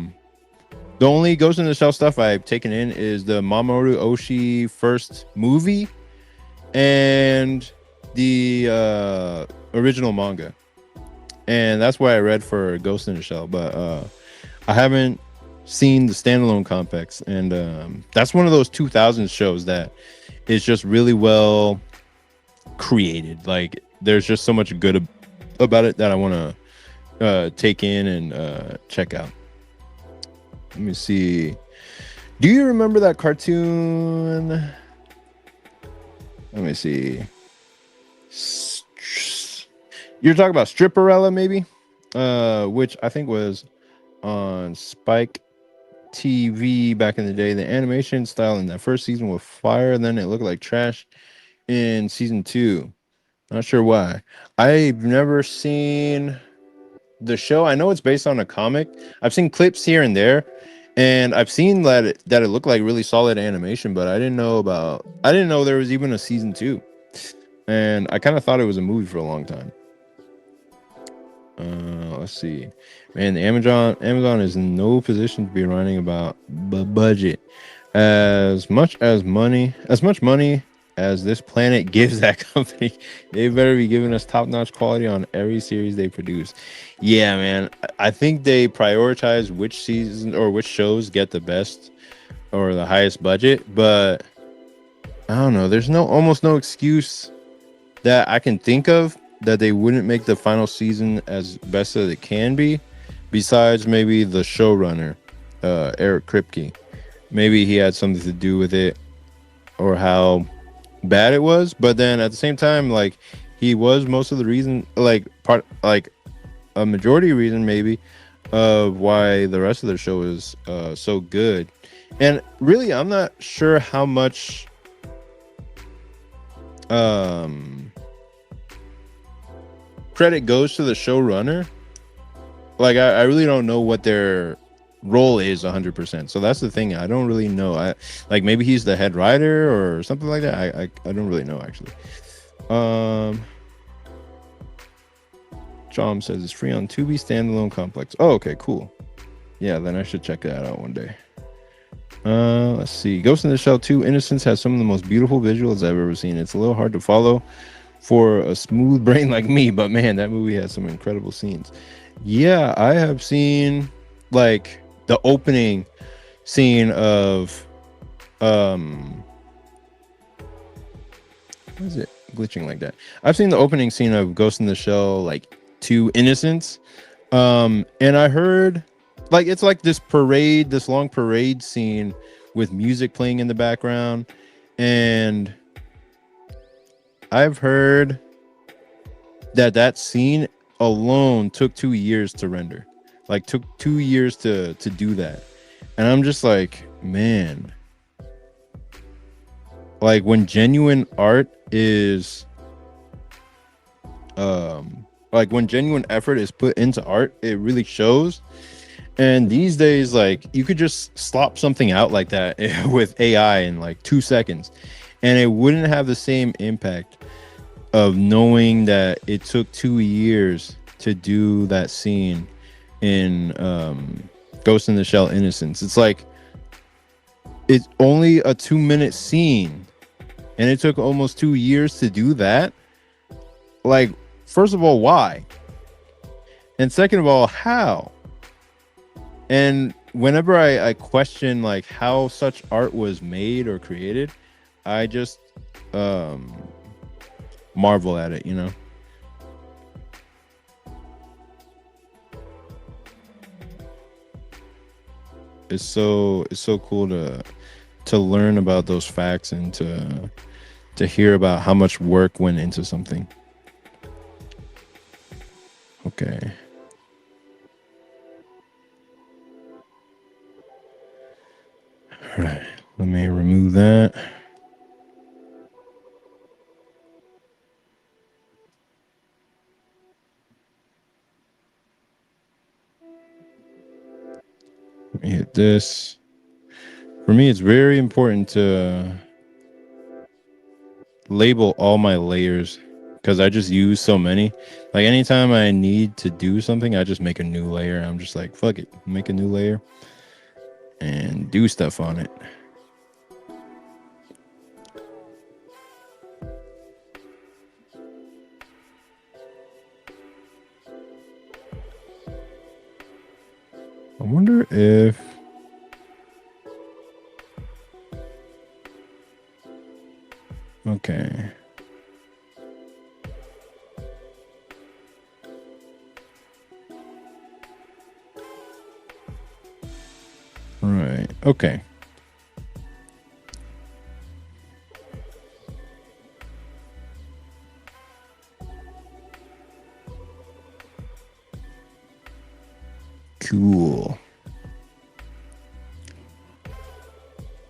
the only Ghost in the Shell stuff I've taken in is the Mamoru Oshii first movie and the original manga, and that's why I read for Ghost in the Shell. But I haven't seen the standalone complex, and that's one of those 2000s shows that is just really well created. Like there's just so much good about it that I want to take in and check out. Let me see. Do you remember that cartoon? Let me see. You're talking about Stripperella, maybe? Which I think was on Spike TV back in the day. The animation style in that first season was fire, and then it looked like trash in season 2. Not sure why. I've never seen the show. I know it's based on a comic. I've seen clips here and there, and I've seen that it looked like really solid animation, but I didn't know there was even a season 2. And I kind of thought it was a movie for a long time. Let's see. Man, the Amazon is in no position to be running about the budget. As much money as this planet gives that company, they better be giving us top-notch quality on every series they produce. Yeah, man. I think they prioritize which season or which shows get the best or the highest budget, but I don't know. There's almost no excuse that I can think of that they wouldn't make the final season as best as it can be, besides maybe the showrunner, Eric Kripke. Maybe he had something to do with it or how bad it was, but then at the same time, like he was most of the reason, like a majority reason maybe of why the rest of the show is so good. And really, I'm not sure how much credit goes to the showrunner. Like I really don't know what their role is 100%. So that's the thing. I don't really know. I like maybe he's the head writer or something like that. I don't really know actually. Chom says it's free on Tubi standalone complex. Oh, okay, cool. Yeah, then I should check that out one day. Let's see. Ghost in the Shell 2 Innocence has some of the most beautiful visuals I've ever seen. It's a little hard to follow for a smooth brain like me, but man, that movie has some incredible scenes. Yeah, I have seen like the opening scene of what is it glitching like that? I've seen the opening scene of Ghost in the Shell like 2 Innocence. And I heard like it's like this long parade scene with music playing in the background, and I've heard that scene alone took 2 years to render. Like took 2 years to do that. And I'm just like, man, like when genuine art is like when genuine effort is put into art, it really shows. And these days, like you could just slop something out like that with AI in like 2 seconds, and it wouldn't have the same impact of knowing that it took 2 years to do that scene in Ghost in the Shell Innocence. It's like it's only a 2-minute scene, and it took almost 2 years to do that. Like, first of all, why? And second of all, how? And whenever I question like how such art was made or created, I just marvel at it, you know. It's so cool to learn about those facts and to hear about how much work went into something. Okay. All right. Let me remove that. hit this. For me, it's very important to label all my layers because I just use so many. Like anytime I need to do something, I just make a new layer. I'm just like, fuck it, make a new layer and do stuff on it. I wonder if okay. All right. Okay. Cool.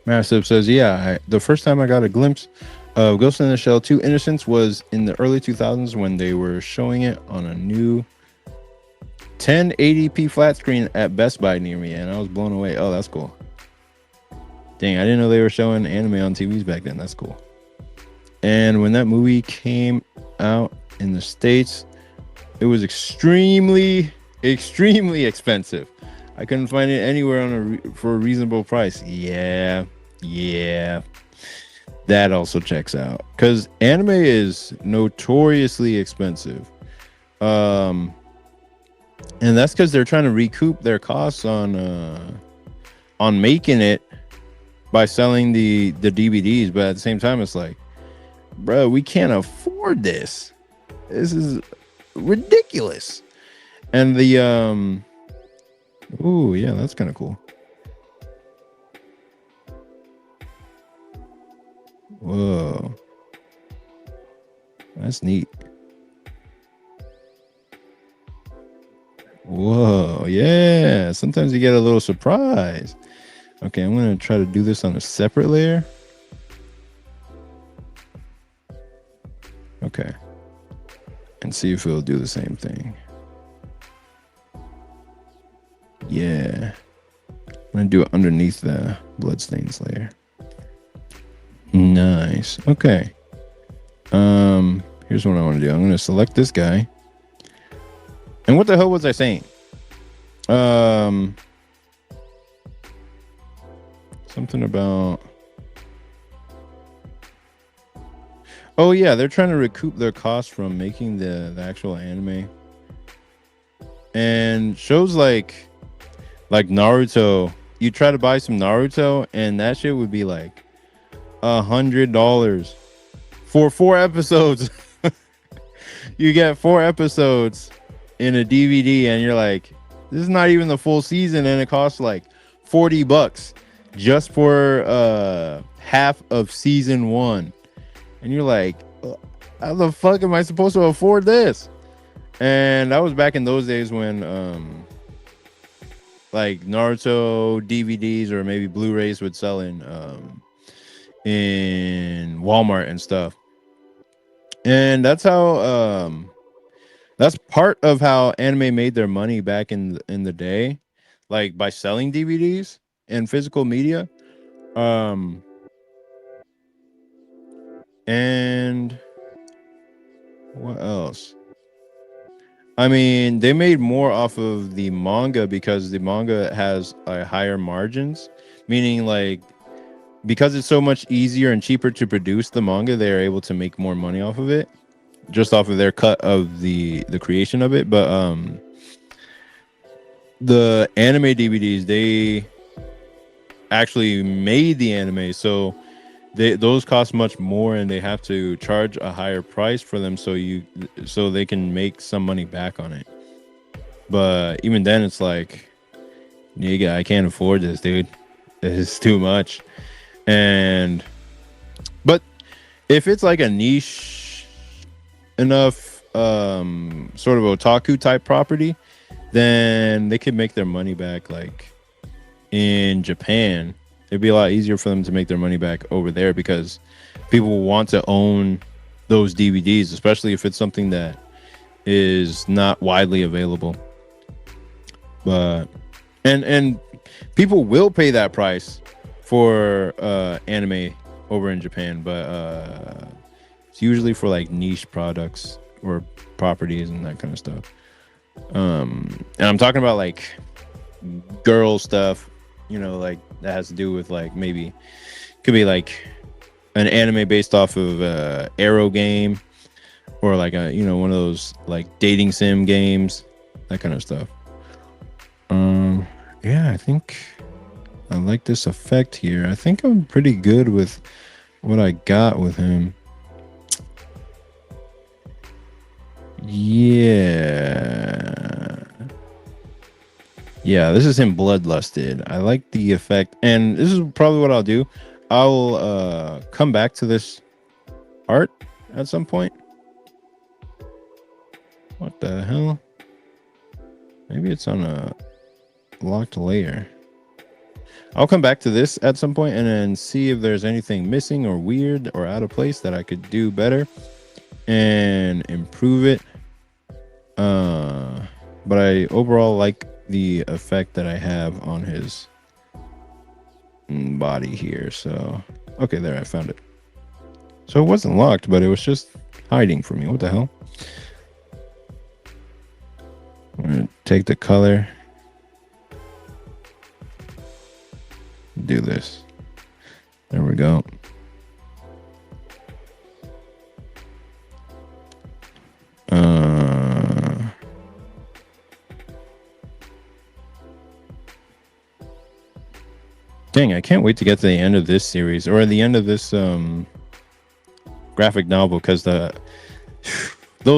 Massive says, yeah, the first time I got a glimpse of Ghost in the Shell 2 Innocence was in the early 2000s when they were showing it on a new 1080p flat screen at Best Buy near me, and I was blown away. Oh, that's cool. Dang, I didn't know they were showing anime on TVs back then. That's cool. And when that movie came out in the States, it was extremely expensive. I couldn't find it anywhere for a reasonable price. Yeah, that also checks out because anime is notoriously expensive. And that's because they're trying to recoup their costs on making it by selling the DVDs, but at the same time, it's like, bro, we can't afford this. This is ridiculous. And the oh yeah, that's kind of cool. Whoa, that's neat. Whoa, yeah. Sometimes you get a little surprise. Okay, I'm gonna try to do this on a separate layer. Okay, and see if it'll do the same thing. Yeah, I'm gonna do it underneath the bloodstains layer. Nice. Okay. Here's what I want to do. I'm gonna select this guy. And what the hell was I saying? Something about. Oh yeah, they're trying to recoup their costs from making the actual anime. And shows like Naruto, you try to buy some Naruto, and that shit would be like $100 for 4 episodes. You get 4 episodes in a DVD, and you're like, this is not even the full season, and it costs like $40 just for half of season 1. And you're like, how the fuck am I supposed to afford this? And that was back in those days when like Naruto DVDs or maybe Blu-rays would sell in Walmart and stuff. And that's how that's part of how anime made their money back in the day, like by selling DVDs and physical media. And what else? I mean, they made more off of the manga because the manga has higher margins, meaning like because it's so much easier and cheaper to produce the manga, they're able to make more money off of it, just off of their cut of the creation of it. But the anime DVDs, they actually made the anime, so those cost much more, and they have to charge a higher price for them so they can make some money back on it. But even then, it's like, nigga, I can't afford this, dude. It's too much. But if it's like a niche enough sort of otaku type property, then they could make their money back. Like in Japan, it'd be a lot easier for them to make their money back over there because people want to own those DVDs, especially if it's something that is not widely available. But and people will pay that price for anime over in Japan, but it's usually for like niche products or properties and that kind of stuff. And I'm talking about like girl stuff, you know, like that has to do with like maybe could be like an anime based off of Arrow game or like a, you know, one of those like dating sim games, that kind of stuff. Yeah, I think I like this effect here. I think I'm pretty good with what I got with him. Yeah. Yeah, this is him bloodlusted. I like the effect. And this is probably what I'll do. I'll come back to this art at some point. What the hell? Maybe it's on a locked layer. I'll come back to this at some point and then see if there's anything missing or weird or out of place that I could do better and improve it. But I overall like the effect that I have on his body here. So, okay, there, I found it. So it wasn't locked, but it was just hiding from me. What the hell? I'm gonna take the color. Do this. There we go. Dang, I can't wait to get to the end of this series or the end of this graphic novel, because those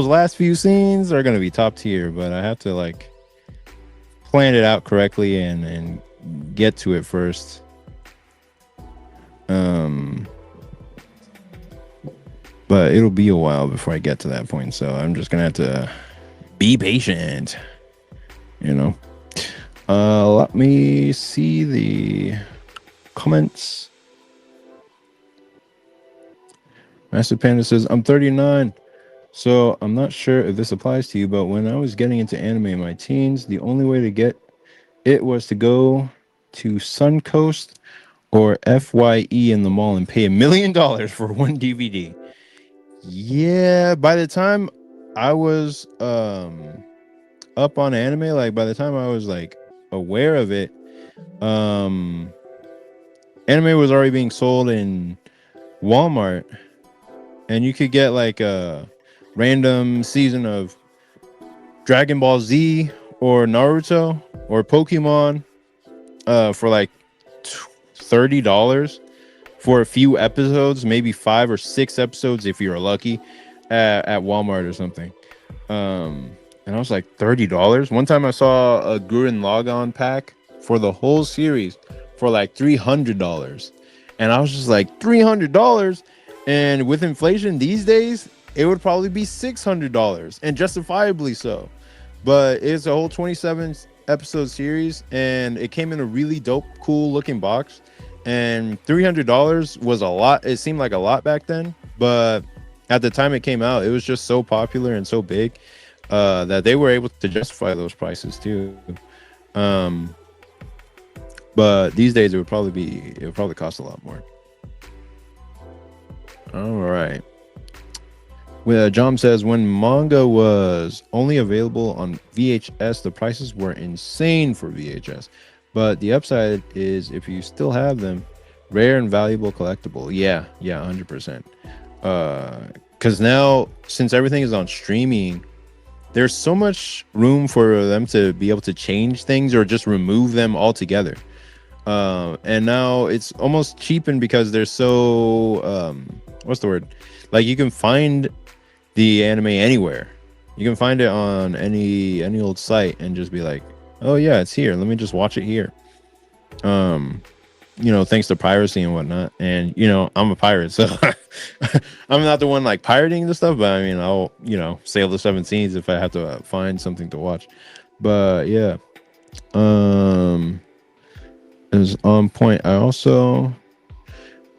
last few scenes are gonna be top tier, but I have to like plan it out correctly and get to it first. But it'll be a while before I get to that point, so I'm just gonna have to be patient, you know. Let me see the comments. Master Panda says, I'm 39, so I'm not sure if this applies to you, but when I was getting into anime in my teens, the only way to get it was to go to Suncoast or FYE in the mall and pay $1 million for one DVD. Yeah, by the time I was up on anime, like by the time I was like aware of it, anime was already being sold in Walmart, and you could get like a random season of Dragon Ball Z or Naruto or Pokemon for like $30 for a few episodes, maybe 5 or 6 episodes if you're lucky, at Walmart or something. And I was like, $30. One time I saw a Gurren Lagann pack for the whole series for like $300, and I was just like, $300. And with inflation these days, it would probably be $600, and justifiably so. But it's a whole 27 episode series, and it came in a really dope, cool looking box. And $300 was a lot. It seemed like a lot back then, but at the time it came out, it was just so popular and so big that they were able to justify those prices too. But these days it would probably cost a lot more. All right. Well, John says, when manga was only available on VHS, the prices were insane for VHS. But the upside is, if you still have them, rare and valuable collectible. Yeah, 100%. Because now, since everything is on streaming, there's so much room for them to be able to change things or just remove them altogether. And now it's almost cheapened because they're so what's the word? Like, you can find the anime anywhere. You can find it on any old site and just be like, oh yeah, it's here, let me just watch it here. You know, thanks to piracy and whatnot. And you know, I'm a pirate, so I'm not the one like pirating the stuff, but I mean, I'll, you know, sail the 7 seas if I have to find something to watch. But yeah, is on point. I also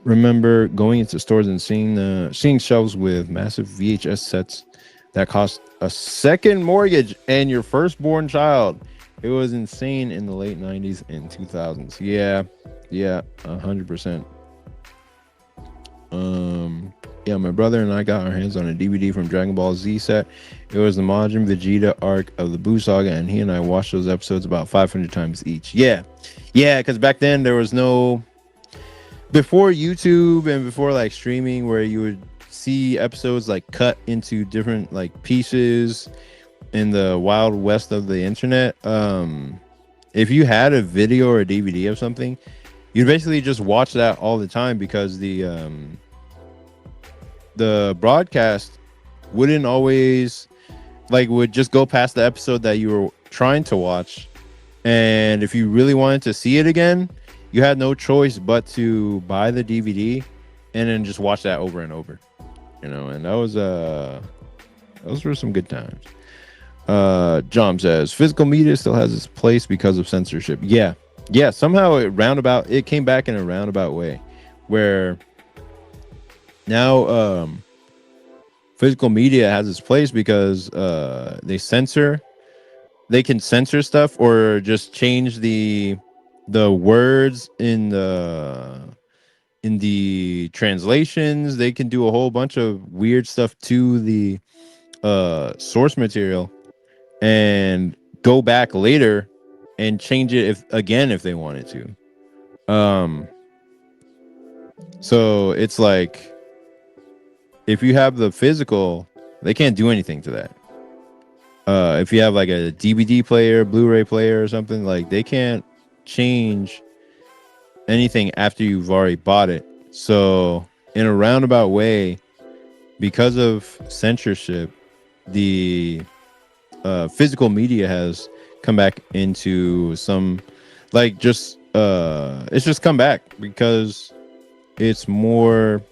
remember going into stores and seeing shelves with massive VHS sets that cost a second mortgage and your firstborn child. It was insane in the late 90s and 2000s. Yeah. Yeah, 100%. Yeah, my brother and I got our hands on a DVD from Dragon Ball Z set. It was the Majin Vegeta arc of the Buu Saga, and he and I watched those episodes about 500 times each. Yeah. Yeah, because back then there was no, before YouTube and before like streaming, where you would see episodes like cut into different like pieces in the wild west of the internet. If you had a video or a DVD of something, you'd basically just watch that all the time, because the broadcast wouldn't always, like, would just go past the episode that you were trying to watch, and if you really wanted to see it again, you had no choice but to buy the DVD and then just watch that over and over, and those were some good times. John says physical media still has its place because of censorship. Yeah, yeah, somehow it came back in a roundabout way, where now physical media has its place because they can censor stuff, or just change the words in the translations. They can do a whole bunch of weird stuff to the source material, and go back later and change it if they wanted to. So it's like, if you have the physical, they can't do anything to that. If you have like a DVD player, Blu-ray player or something, like, they can't change anything after you've already bought it. So in a roundabout way, because of censorship, the physical media has come back into some, like, just it's just come back because it's more,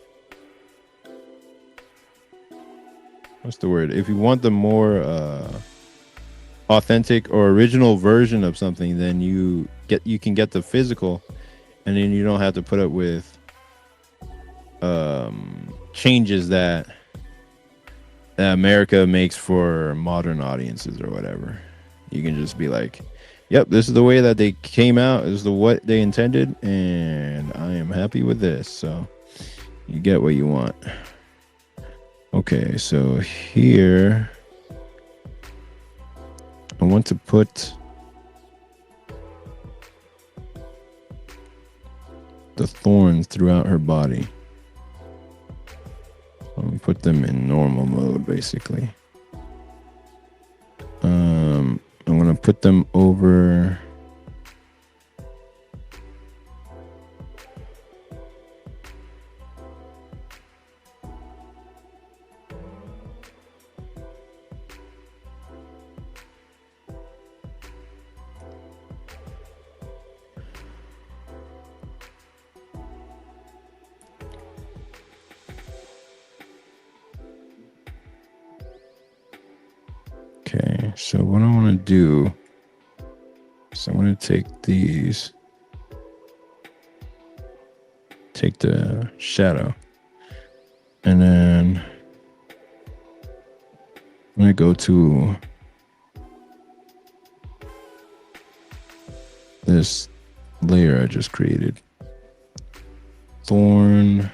what's the word, if you want the more authentic or original version of something, then you can get the physical, and then you don't have to put up with changes that America makes for modern audiences or whatever. You can just be like, yep, this is the way that they came out, this is what they intended, and I am happy with this. So you get what you want. Okay, so here I want to put the thorns throughout her body. I'm gonna put them in normal mode, basically. I'm gonna put them over Okay, so what I want to do is I want to take these, take the shadow, and then I'm going to go to this layer I just created. Thorn.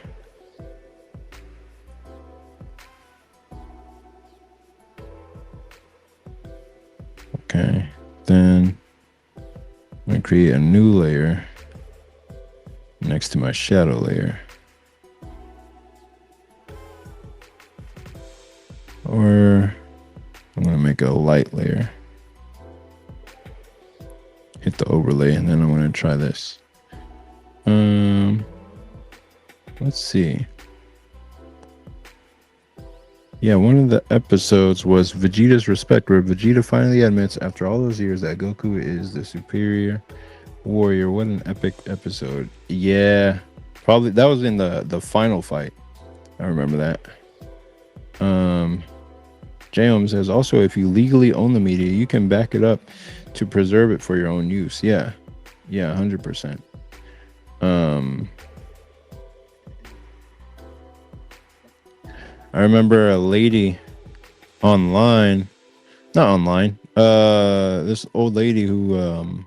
Okay, then I'm going to create a new layer next to my shadow layer. Or I'm going to make a light layer. Hit the overlay, and then I'm going to try this. Let's see. Yeah, one of the episodes was Vegeta's Respect, where Vegeta finally admits after all those years that Goku is the superior warrior. What an epic episode. Yeah, probably that was in the final fight. I remember that. J-Om says, also, if you legally own the media, you can back it up to preserve it for your own use. Yeah, 100%. I remember a lady not online, This old lady who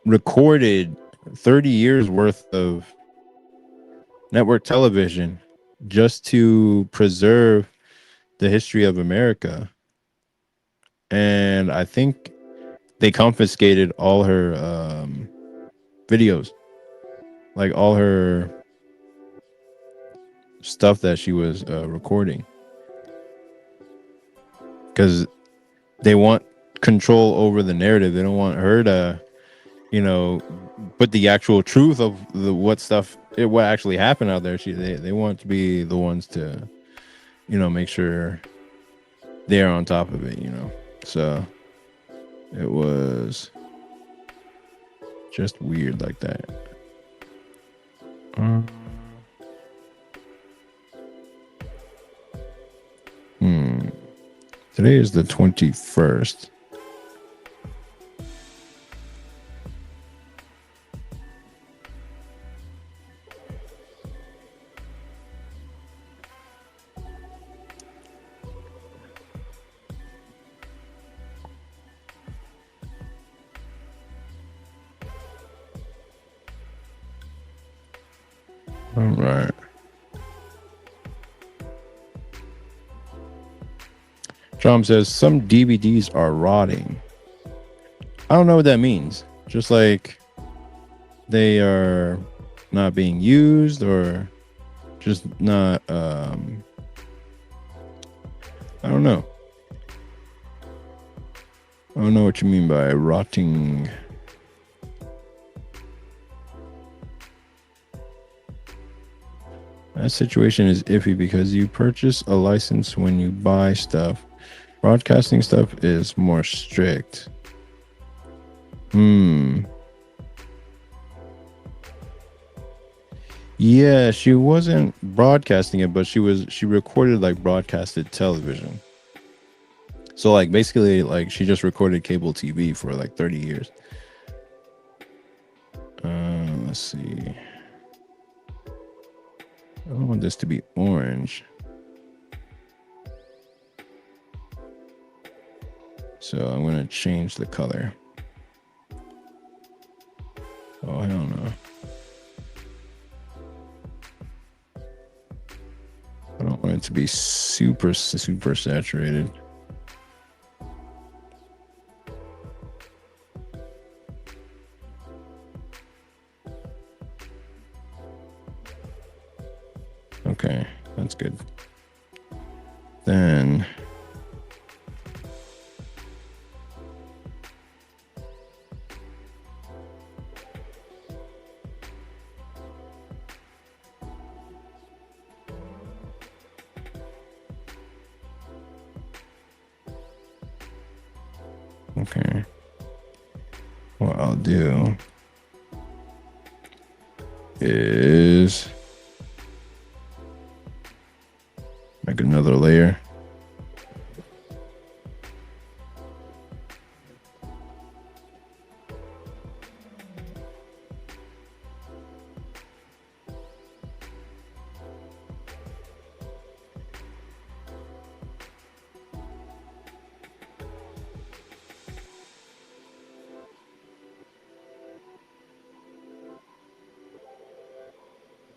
recorded 30 years worth of network television just to preserve the history of America. And I think they confiscated all her videos, like all her stuff that she was recording, because they want control over the narrative. They don't want her to, put the actual truth of what actually happened out there. They want to be the ones to, make sure they're on top of it. So it was just weird like that. Today is the 21st. All right. Tom says some DVDs are rotting. I don't know what that means. Just like they are not being used, or just not I don't know. I don't know what you mean by rotting. That situation is iffy because you purchase a license when you buy stuff. Broadcasting stuff is more strict. Yeah, she wasn't broadcasting it, but she recorded like broadcasted television. So like basically like she just recorded cable TV for like 30 years. Let's see. I don't want this to be orange. So I'm going to change the color. Oh, I don't know. I don't want it to be super saturated. Okay, that's good. Then okay. What I'll do is make another layer.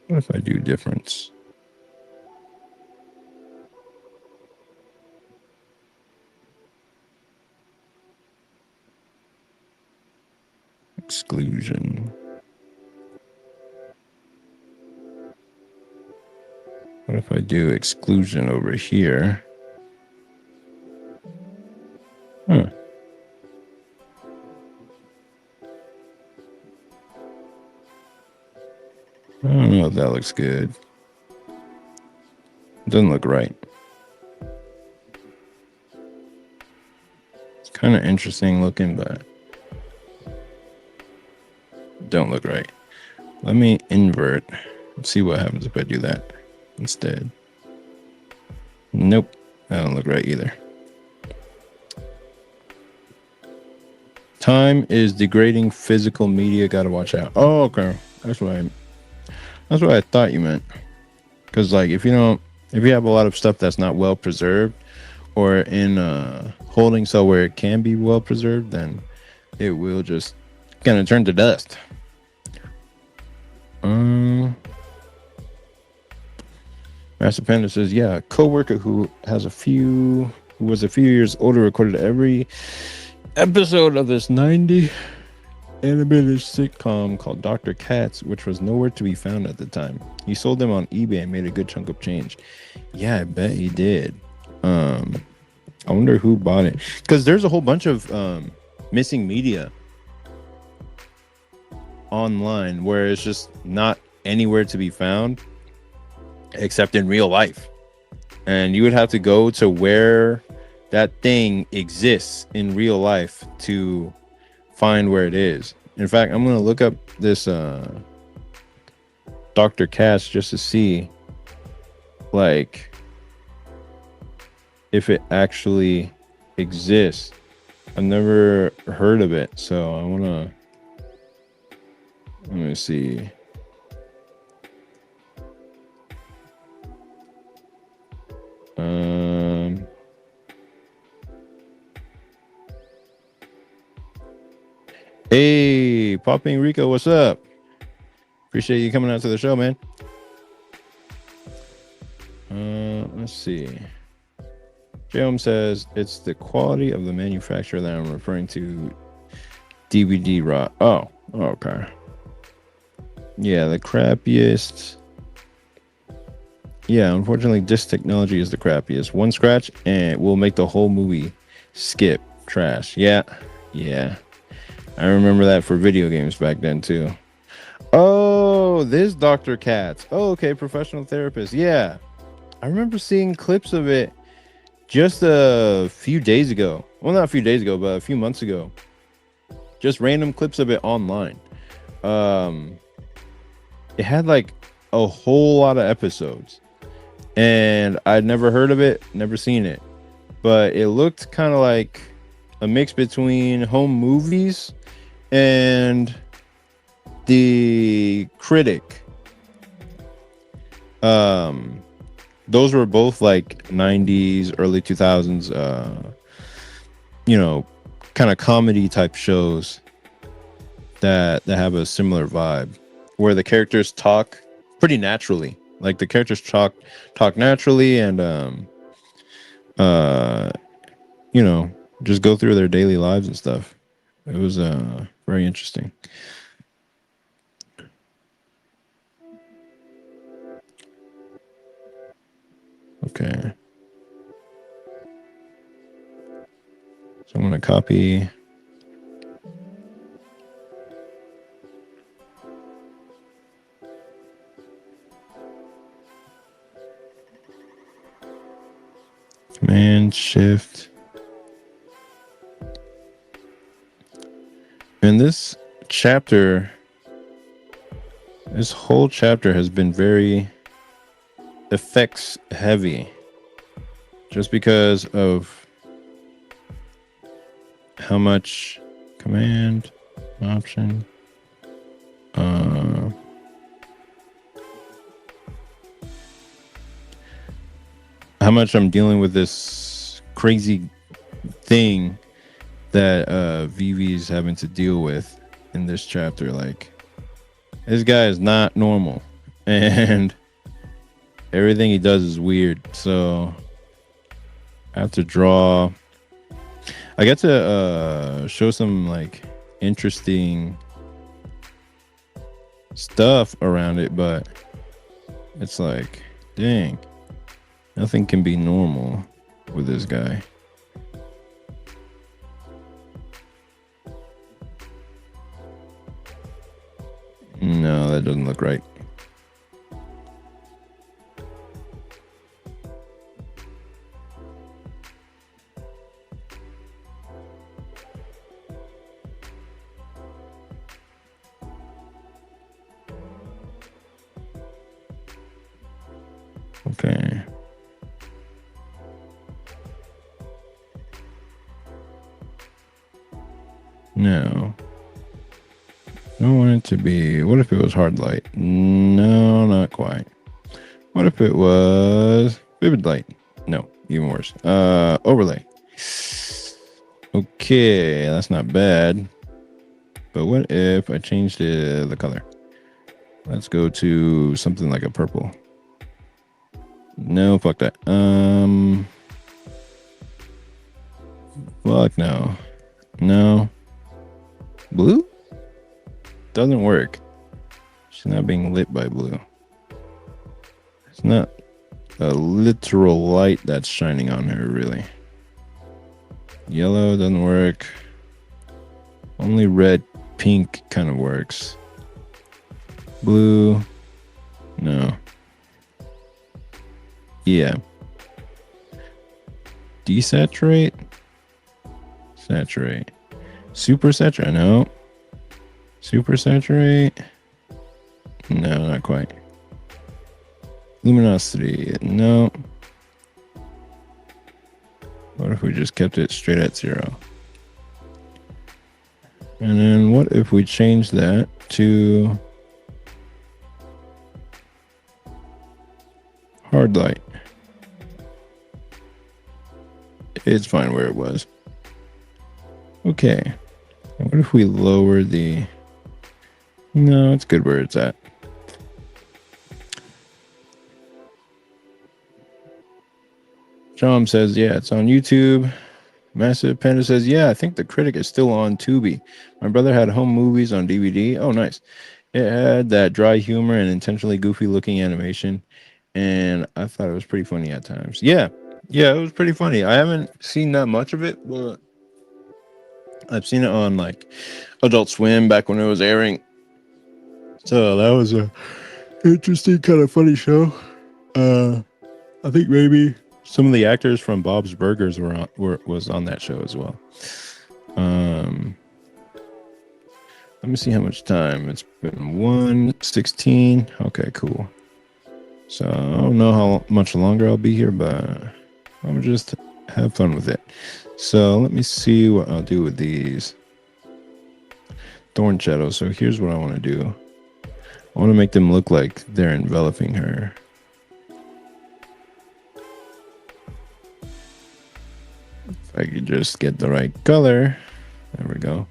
What if I do difference? Exclusion. What if I do exclusion over here? Huh. I don't know if that looks good. It doesn't look right. It's kind of interesting looking, but don't look right. Let me invert. Let's see what happens if I do that instead. Nope, that don't look right either. Time is degrading physical media. Gotta watch out. Oh, okay. That's what I thought you meant. Because like if you have a lot of stuff that's not well preserved, or in a holding cell where it can be well preserved, then it will just kind of turn to dust. Master Panda says, yeah, a coworker who was a few years older recorded every episode of this 90 animated sitcom called Dr. Katz, which was nowhere to be found at the time. He sold them on eBay and made a good chunk of change. Yeah, I bet he did. I wonder who bought it, because there's a whole bunch of missing media online where it's just not anywhere to be found except in real life, and you would have to go to where that thing exists in real life to find where it is. In fact, I'm gonna look up this Dr. Cass just to see like if it actually exists. I've never heard of it, so let me see. Hey, Popping Rico, what's up? Appreciate you coming out to the show, man. Let's see. Jerome says it's the quality of the manufacturer that I'm referring to. DVD rot. Oh, okay. Yeah, the crappiest. Yeah, unfortunately, disc technology is the crappiest. One scratch and we'll make the whole movie skip trash. Yeah. I remember that for video games back then too. Oh, this Dr. Katz. Oh, okay, professional therapist. Yeah, I remember seeing clips of it just a few days ago. Well, not a few days ago, but a few months ago. Just random clips of it online. It had like a whole lot of episodes, and I'd never heard of it, never seen it, but it looked kind of like a mix between home movies and The Critic. Those were both like 90s, early 2000s, kind of comedy type shows that have a similar vibe, where the characters talk pretty naturally. Like the characters talk naturally, and just go through their daily lives and stuff. It was very interesting. Okay. So I'm gonna copy. Command Shift. And this whole chapter has been very effects heavy, just because of how much command option how much I'm dealing with this crazy thing that Vivi's having to deal with in this chapter. Like, this guy is not normal, and everything he does is weird. So I have to draw. I get to show some like interesting stuff around it, but it's like, dang, nothing can be normal with this guy. No, that doesn't look right. Okay. No. I don't want it to be. What if it was hard light? No, not quite. What if it was vivid light? No, Even worse. Overlay. Okay, that's not bad. But what if I changed the color? Let's go to something like a purple. No, fuck that. Fuck no. No. Blue? Doesn't work. She's not being lit by blue. It's not a literal light that's shining on her, really. Yellow doesn't work. Only red, pink kind of works. Blue, no. Yeah. Desaturate? Saturate. Super saturate? No. Super saturate? No, not quite. Luminosity? No. What if we just kept it straight at 0? And then what if we change that to hard light? It's fine where it was. Okay. And what if we lower the... No, it's good where it's at. John says, yeah, it's on YouTube. Massive Panda says, yeah, I think The Critic is still on Tubi. My brother had home movies on DVD. Oh, nice. It had that dry humor and intentionally goofy looking animation. And I thought it was pretty funny at times. Yeah, it was pretty funny. I haven't seen that much of it, but I've seen it on like Adult Swim back when it was airing. So that was a interesting, kind of funny show. I think maybe some of the actors from Bob's Burgers was on that show as well. Let me see how much time. It's been 1:16. Okay, cool. So I don't know how much longer I'll be here, but I'm just have fun with it. So let me see what I'll do with these thorn shadows. So here's what I want to do. I want to make them look like they're enveloping her. If I could just get the right color. There we go.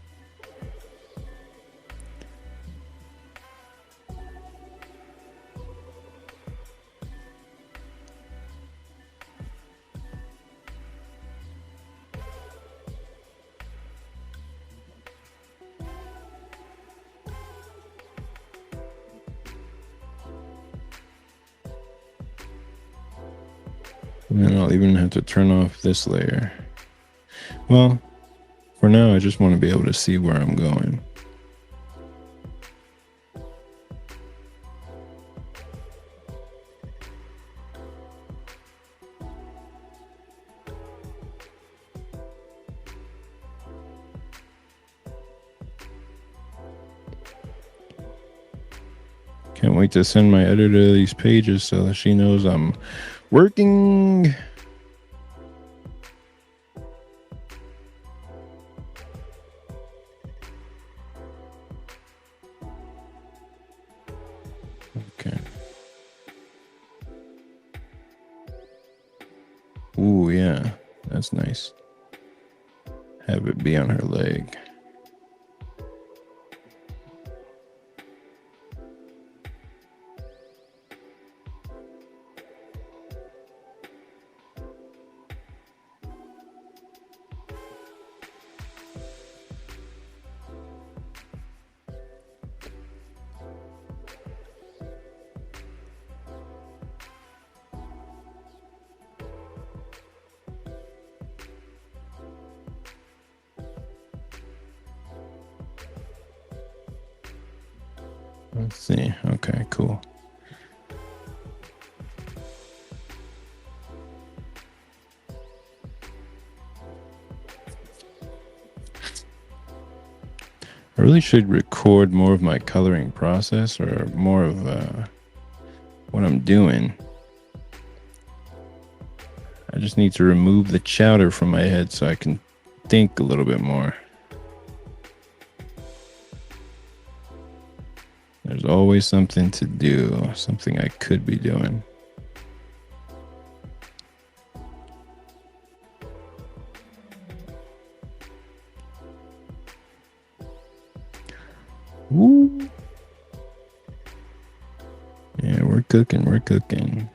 And then I'll even have to turn off this layer. Well, for now, I just want to be able to see where I'm going. Can't wait to send my editor these pages so that she knows I'm working. Okay. Ooh, yeah, that's nice. Have it be on her leg. Let's see. Okay, cool. I really should record more of my coloring process or more of what I'm doing. I just need to remove the chowder from my head so I can think a little bit more. There's always something to do, something I could be doing. cooking. We're cooking.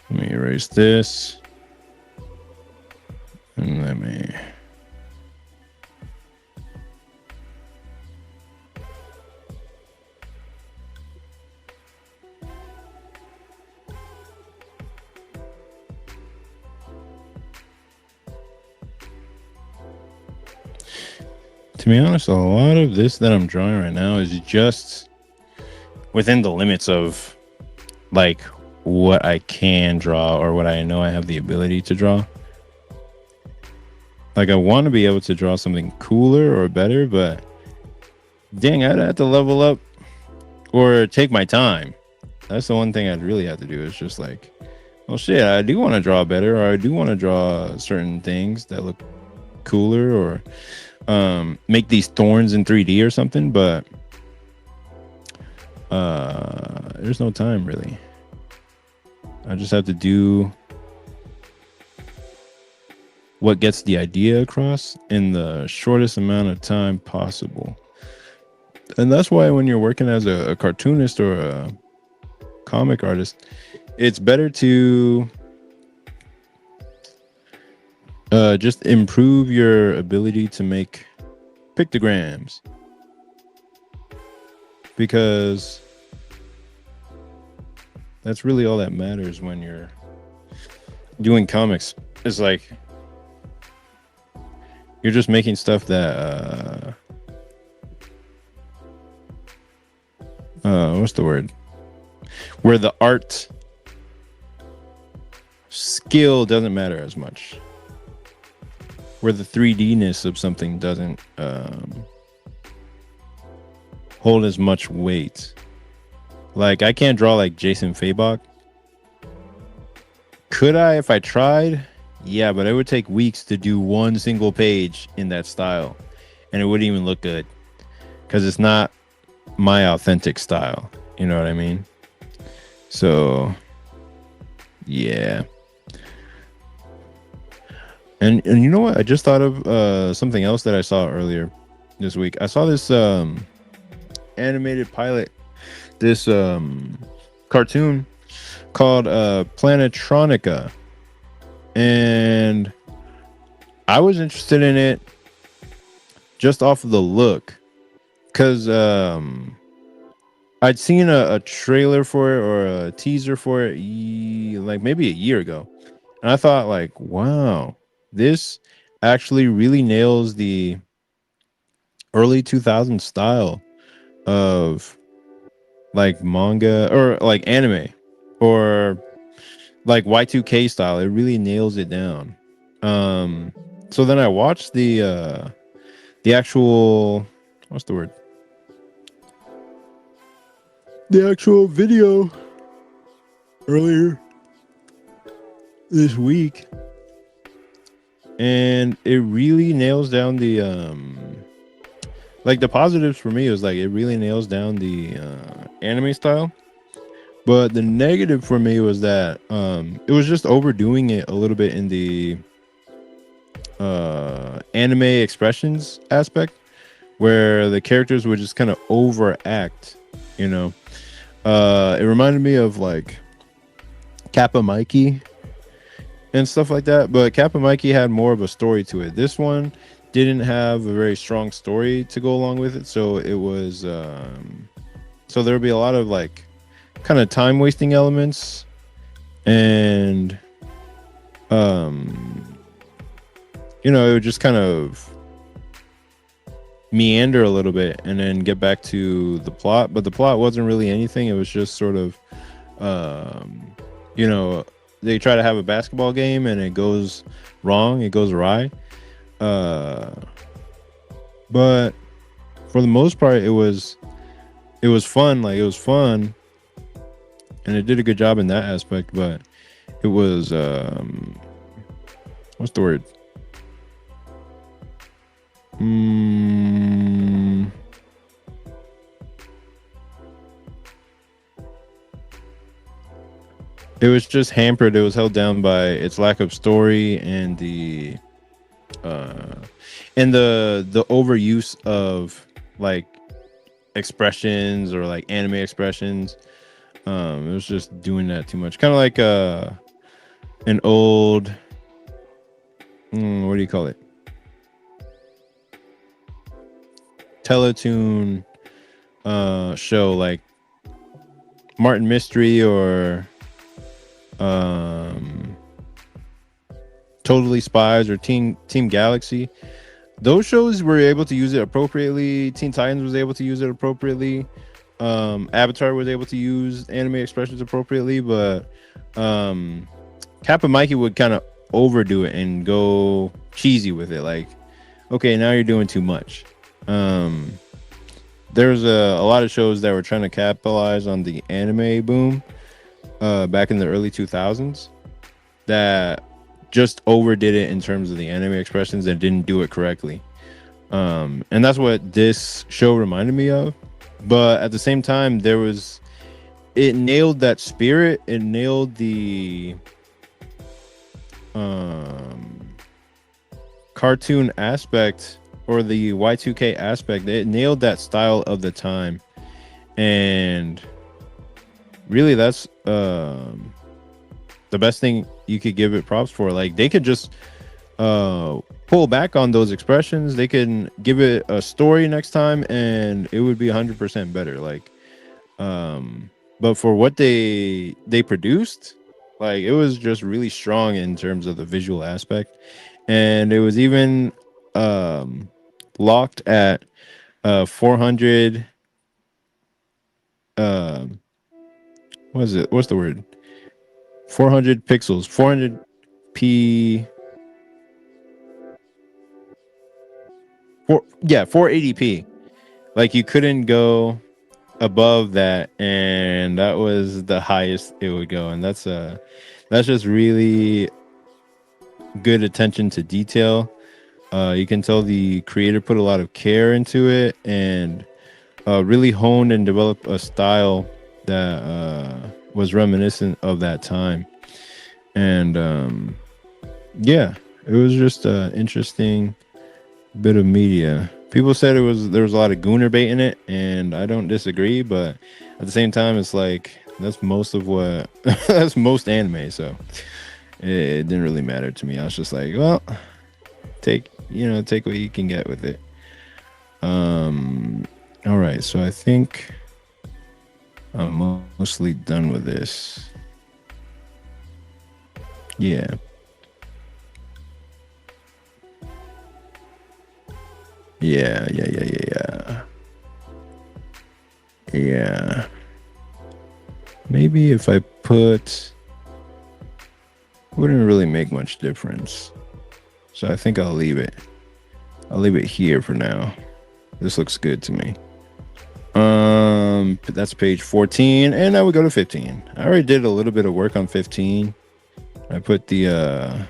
Let me erase this. And let me... To be honest, a lot of this that I'm drawing right now is just within the limits of like what I can draw or what I know I have the ability to draw. Like I want to be able to draw something cooler or better, but dang, I'd have to level up or take my time. That's the one thing I'd really have to do is just like, well, shit, I do want to draw better, or I do want to draw certain things that look cooler, or make these thorns in 3D or something, but there's no time really. I just have to do what gets the idea across in the shortest amount of time possible. And that's why when you're working as a cartoonist or a comic artist, it's better to just improve your ability to make pictograms, because that's really all that matters when you're doing comics. It's like you're just making stuff that what's the word, where the art skill doesn't matter as much, where the 3D-ness of something doesn't hold as much weight. Like I can't draw like Jason Fabok. Could I if I tried? Yeah, but it would take weeks to do one single page in that style, and it wouldn't even look good because it's not my authentic style. You know what I mean? So yeah. And you know what? I just thought of something else that I saw earlier this week. I saw this animated pilot, this cartoon called Planetronica, and I was interested in it just off of the look, because I'd seen a trailer for it or a teaser for it like maybe a year ago, and I thought like, wow, this actually really nails the early 2000s style of like manga or like anime or like Y2K style. It really nails it down. So then I watched the actual, what's the word? The actual video earlier this week, and it really nails down the like the positives for me was like it really nails down the anime style, but the negative for me was that it was just overdoing it a little bit in the anime expressions aspect, where the characters would just kind of overact, you know. It reminded me of like Kappa Mikey and stuff like that. But Kappa Mikey had more of a story to it. This one didn't have a very strong story to go along with it, so it was so there would be a lot of like kind of time wasting elements and um it would just kind of meander a little bit and then get back to the plot, but the plot wasn't really anything. It was just sort of um you know they try to have a basketball game and it goes wrong, it goes awry, uh but for the most part it was fun. Like, it was fun and it did a good job in that aspect, but it was what's the word? Mm, it was just hampered. It was held down by its lack of story uh and the overuse of like expressions or like anime expressions. It was just doing that too much. Kind of like an old what do you call it? Teletoon show like Martin Mystery or um Totally Spies or Team Galaxy. Those shows were able to use it appropriately. Teen Titans was able to use it appropriately. Avatar was able to use anime expressions appropriately, but Kappa Mikey would kind of overdo it and go cheesy with it. Like, okay, now you're doing too much. Um, there's a lot of shows that were trying to capitalize on the anime boom back in the early 2000s that just overdid it in terms of the anime expressions and didn't do it correctly. And that's what this show reminded me of. But at the same time, it nailed that spirit. It nailed the cartoon aspect or the Y2K aspect. It nailed that style of the time. And really, that's the best thing you could give it props for. Like, they could just pull back on those expressions. They can give it a story next time and it would be 100% better. Like, but for what they produced, like, it was just really strong in terms of the visual aspect, and it was even locked at 400 what is it, what's the word, 400 pixels, 400p, 480p. Like, you couldn't go above that, and that was the highest it would go. And that's just really good attention to detail. You can tell the creator put a lot of care into it and really honed and developed a style that was reminiscent of that time. And yeah, it was just an interesting bit of media. People said there was a lot of gooner bait in it, and I don't disagree, but at the same time, it's like that's most of what that's most anime, so it didn't really matter to me. I was just like, well, take what you can get with it. All right, so I think I'm mostly done with this. Yeah. Yeah. Maybe if I wouldn't really make much difference. So I think I'll leave it. I'll leave it here for now. This looks good to me. That's page 14, and now we go to 15. I already did a little bit of work on 15. I put the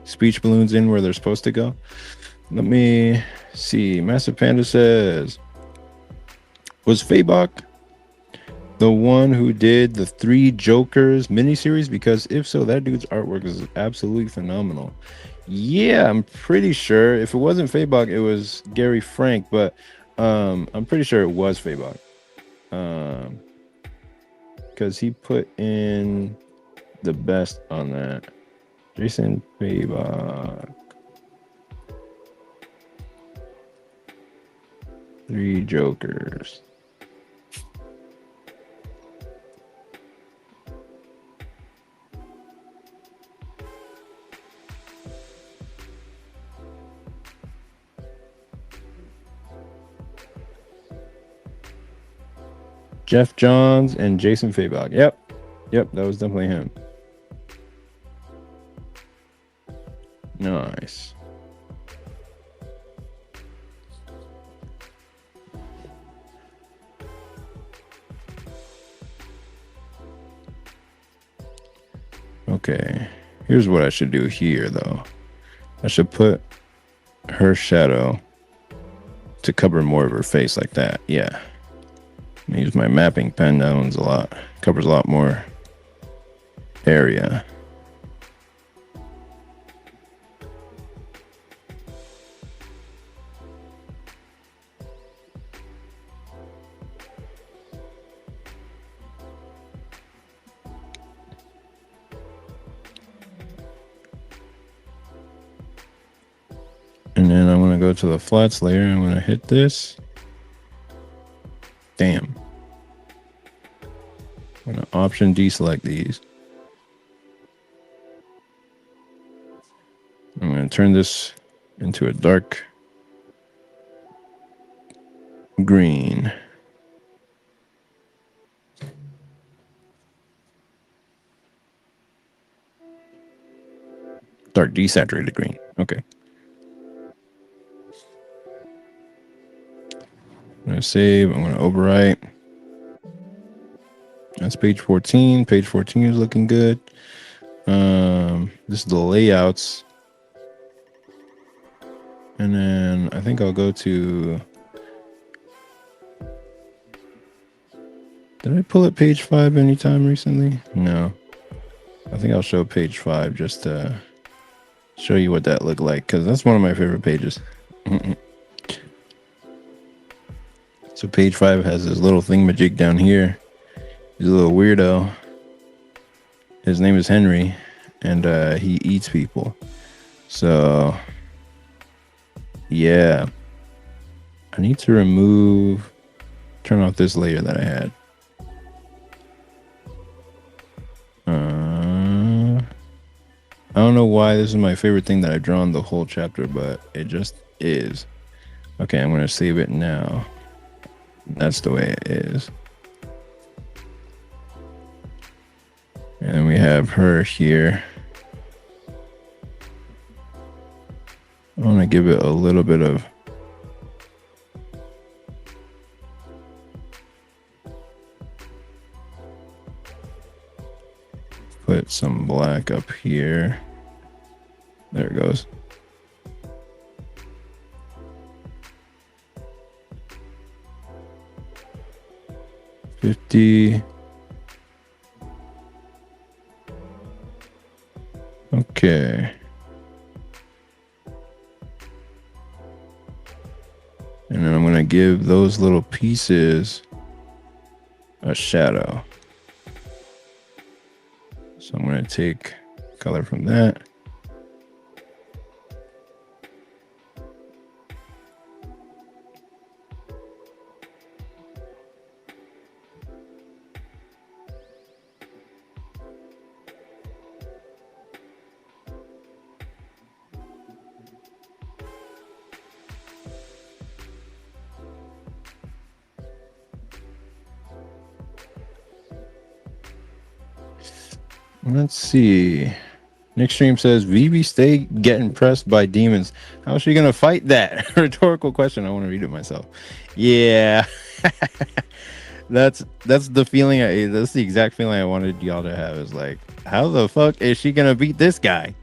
speech balloons in where they're supposed to go. Let me see. Massive Panda says, was Fabok the one who did the Three Jokers miniseries? Because if so, that dude's artwork is absolutely phenomenal. Yeah, I'm pretty sure. If it wasn't Fabok, it was Gary Frank, but I'm pretty sure it was Fabok. Because he put in the best on that. Jason Fabok. 3 Jokers. Jeff Johns and Jason Fabok. Yep, that was definitely him. Nice. Okay, here's what I should do here, though. I should put her shadow to cover more of her face like that. Yeah. I use my mapping pen. That one's covers a lot more area. And then I'm going to go to the flats layer. I'm going to hit this. Damn. I'm going to option deselect these. I'm going to turn this into a dark green. Dark desaturated green. Okay. I'm going to save. I'm going to overwrite. That's page 14. Page 14 is looking good. This is the layouts. And then I think I'll go to... Did I pull up page 5 anytime recently? No. I think I'll show page 5 just to show you what that looked like, because that's one of my favorite pages. So page 5 has this little thingamajig down here. He's a little weirdo. His name is Henry, and he eats people. So, yeah. I need to turn off this layer that I had. I don't know why this is my favorite thing that I've drawn the whole chapter, but it just is. Okay, I'm going to save it now. That's the way it is. And then we have her here. I want to give it a little bit of put some black up here. There it goes. $50. Okay. And then I'm going to give those little pieces a shadow. So I'm going to take color from that. Let's see. Nick Stream says, Vivi stay getting pressed by demons. How's she gonna fight that? Rhetorical question. I want to read it myself. Yeah. that's the feeling that's the exact feeling I wanted y'all to have, is like, how the fuck is she gonna beat this guy?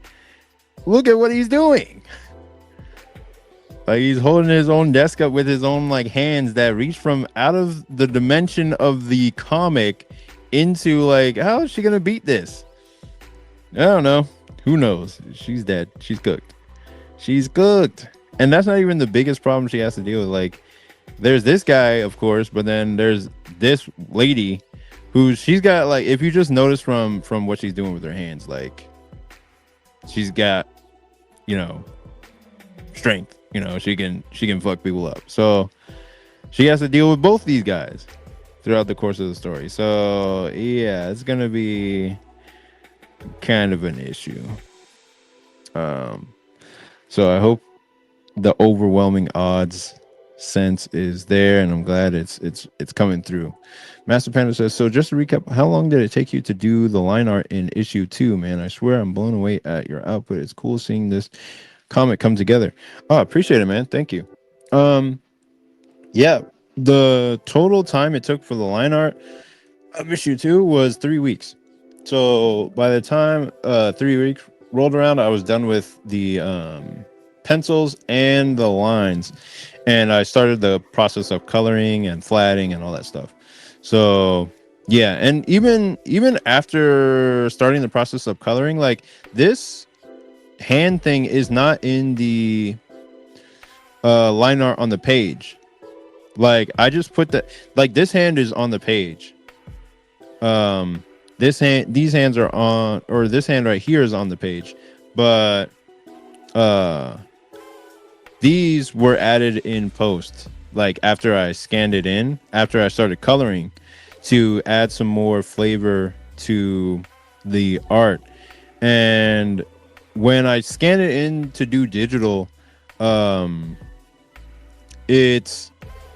Look at what he's doing. Like, he's holding his own desk up with his own like hands that reach from out of the dimension of the comic into, like, how is she gonna beat this? I don't know. Who knows? She's dead. She's cooked. She's cooked. And that's not even the biggest problem she has to deal with. Like, there's this guy, of course, but then there's this lady who she's got like if you just notice from what she's doing with her hands, like she's got, you know, strength. You know, she can fuck people up. So she has to deal with both these guys throughout the course of the story. So yeah, it's gonna be kind of an issue. Um, so I hope the overwhelming odds sense is there, and I'm glad it's coming through. Master Panda says, so just to recap, how long did it take you to do the line art in issue 2, man? I swear I'm blown away at your output. It's cool seeing this comic come together. Oh, appreciate it, man. Thank you. Um, yeah, the total time it took for the line art of issue 2 was 3 weeks. So by the time 3 weeks rolled around, I was done with the pencils and the lines, and I started the process of coloring and flatting and all that stuff. So yeah, and even after starting the process of coloring, like this hand thing is not in the line art on the page. Like I just put the like this hand is on the page. Um these hands are on, or this hand right here is on the page, but uh these were added in post, like after I scanned it in, after I started coloring, to add some more flavor to the art. And when I scan it in to do digital, um it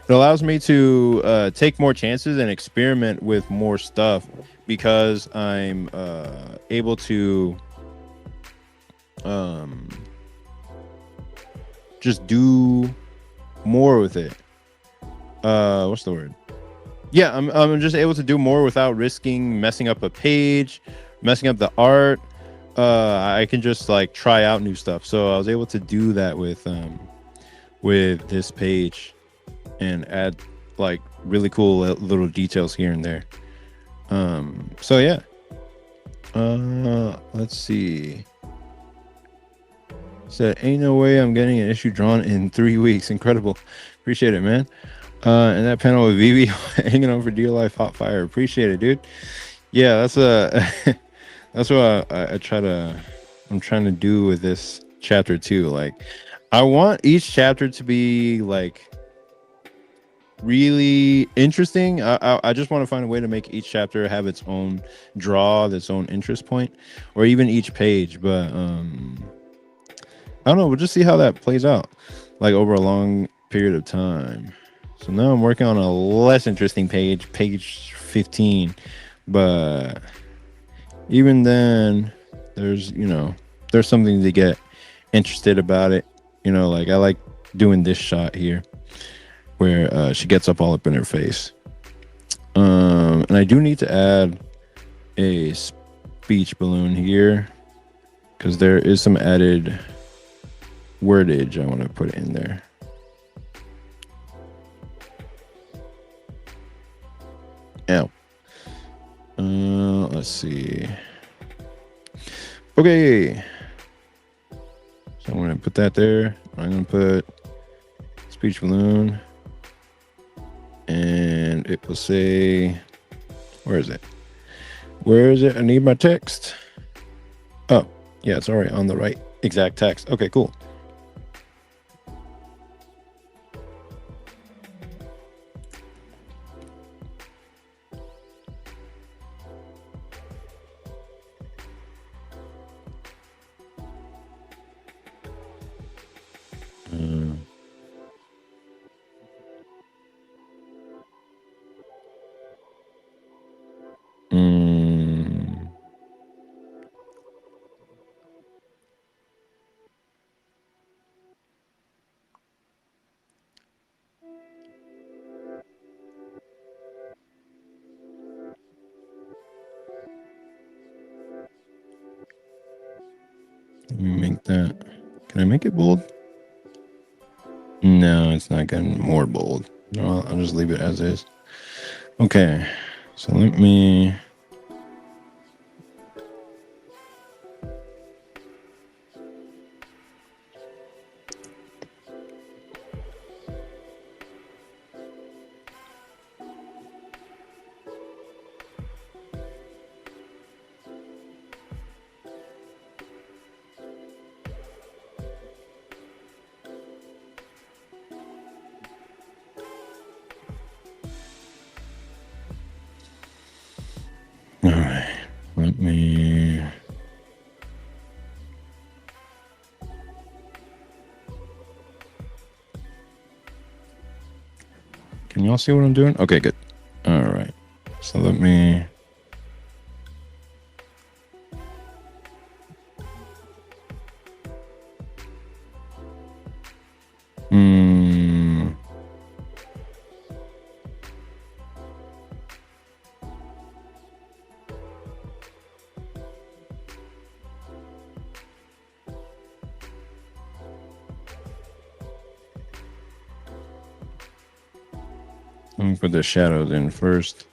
allows me to take more chances and experiment with more stuff, because I'm able to um just do more with it. What's the word? Yeah, I'm just able to do more without risking messing up a page, messing up the art. I can just like try out new stuff. So I was able to do that with this page and add like really cool little details here and there. So yeah. Let's see. Said, ain't no way I'm getting an issue drawn in 3 weeks. Incredible. Appreciate it, man. And that panel with Vivi hanging on for dear life, hot fire. Appreciate it, dude. Yeah, that's a that's what I try to I'm trying to do with this chapter too. Like, I want each chapter to be like really interesting. I just want to find a way to make each chapter have its own draw, its own interest point, or even each page. But I don't know. We'll just see how that plays out, like over a long period of time. So now I'm working on a less interesting page, page 15. But even then, there's something to get interested about it. Like I like doing this shot here where she gets up all up in her face. And I do need to add a speech balloon here because there is some added wordage I want to put in there. Yeah. Let's see. Okay. So I'm going to put that there. I'm going to put speech balloon. And it will say, where is it? Where is it? I need my text. Oh, yeah, it's already on the right exact text. Okay, cool. Let me make that. Can I make it bold? No, it's not getting more bold. No, I'll just leave it as is. Okay, so let me. let me. Can y'all see what I'm doing? Okay, good. All right. So let me. Let me put the shadows in first.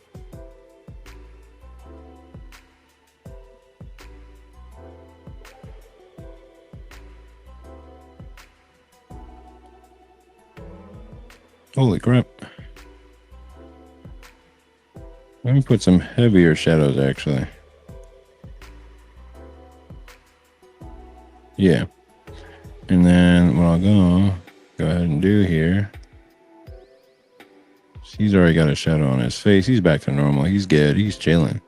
Holy crap. Let me put some heavier shadows, actually. Yeah. And then what I'll go ahead and do here. He's already got a shadow on his face. He's back to normal. He's good. He's chilling.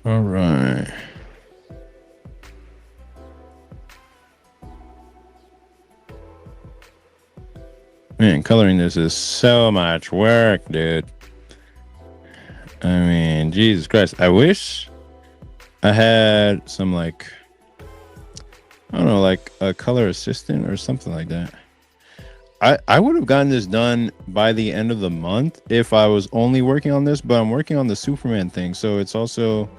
All right. Man, coloring this is so much work, dude. I mean, Jesus Christ. I wish I had some, like, I don't know, like a color assistant or something like that. I would have gotten this done by the end of the month if I was only working on this, but I'm working on the Superman thing. So it's also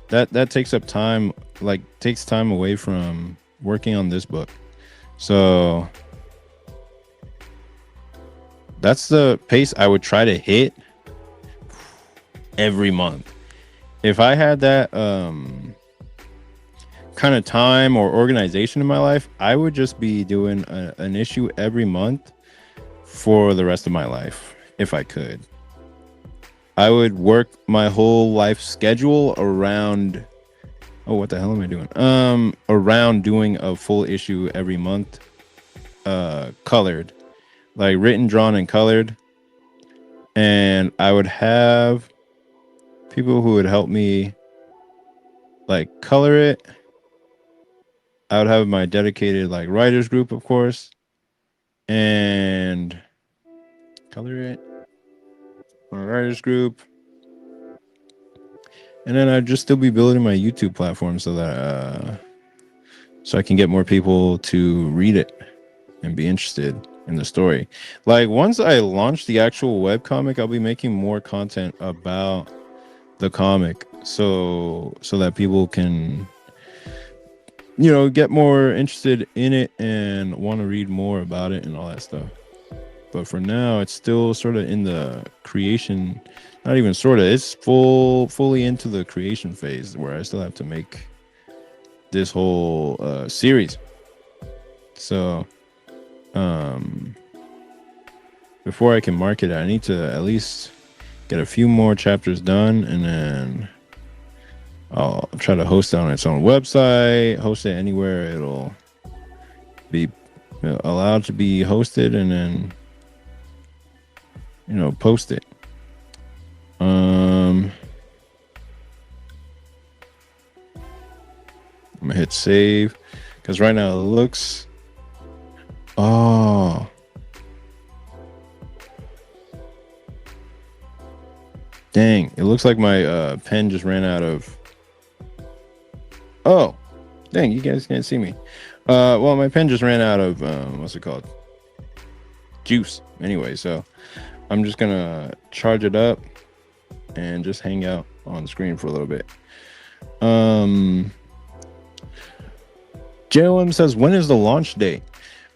that takes up time, like takes time away from working on this book. So that's the pace I would try to hit every month. If I had that kind of time or organization in my life, I would just be doing an issue every month for the rest of my life if I could. I would work my whole life schedule around what the hell am I doing? Around doing a full issue every month, colored, like written, drawn, and colored. And I would have people who would help me like color it. I would have my dedicated like writers group, of course, and color it. My writers group, and then I'd just still be building my YouTube platform so that so I can get more people to read it and be interested in the story. Like once I launch the actual webcomic, I'll be making more content about the comic so that people can get more interested in it and want to read more about it and all that stuff. But for now, it's still sort of in the creation, not even sort of, it's fully into the creation phase where I still have to make this whole series. So before I can market it, I need to at least get a few more chapters done, and then I'll try to host it on its own website, host it anywhere it'll be allowed to be hosted, and then post it. I'm gonna hit save because right now it looks dang, it looks like my pen just ran out of dang, you guys can't see me. Well, my pen just ran out of what's it called, juice anyway, so I'm just gonna charge it up and just hang out on screen for a little bit. JLM says, when is the launch date?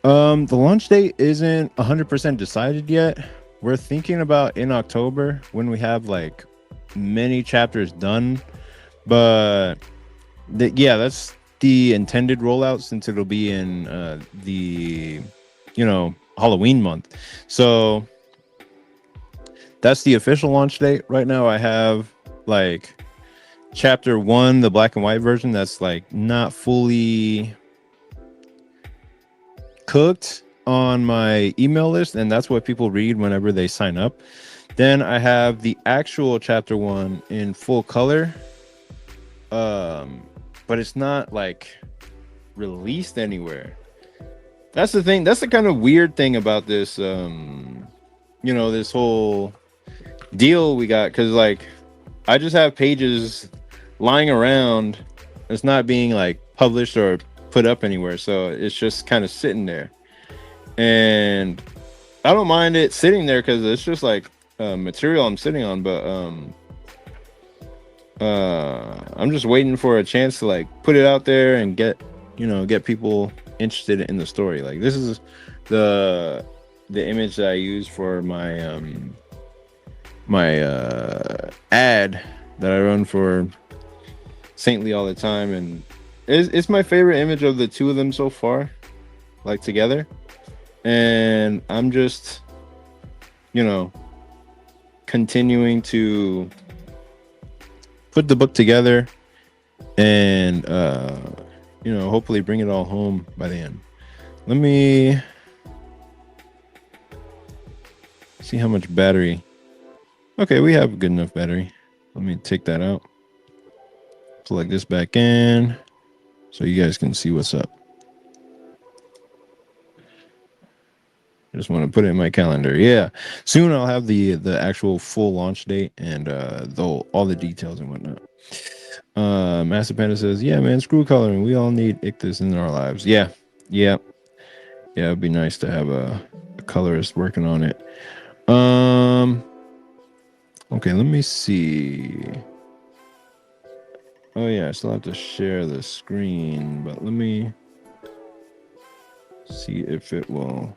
The launch date isn't 100% decided yet. We're thinking about in October when we have like many chapters done, but that's the intended rollout since it'll be in the Halloween month. So That's the official launch date. Right now I have like chapter 1, the black and white version, that's like not fully cooked on my email list, and that's what people read whenever they sign up. Then I have the actual chapter 1 in full color, but it's not like released anywhere. That's the thing. That's the kind of weird thing about this this whole deal we got, because like I just have pages lying around. It's not being like published or put up anywhere, so it's just kind of sitting there, and I don't mind it sitting there because it's just like material I'm sitting on. But I'm just waiting for a chance to like put it out there and get people interested in the story. Like this is the image that I use for my my ad that I run for Saintly all the time, and it's my favorite image of the two of them so far, like together. And I'm just continuing to put the book together and hopefully bring it all home by the end. Let me see how much battery. Okay, we have good enough battery. Let me take that out, plug this back in so you guys can see what's up. I just want to put it in my calendar. Yeah, soon I'll have the actual full launch date and all the details and whatnot. Master Panda says, yeah man, screw coloring, we all need Ichthys in our lives. Yeah, it'd be nice to have a colorist working on it. Okay, let me see. Oh yeah, I still have to share the screen, but let me see if it will.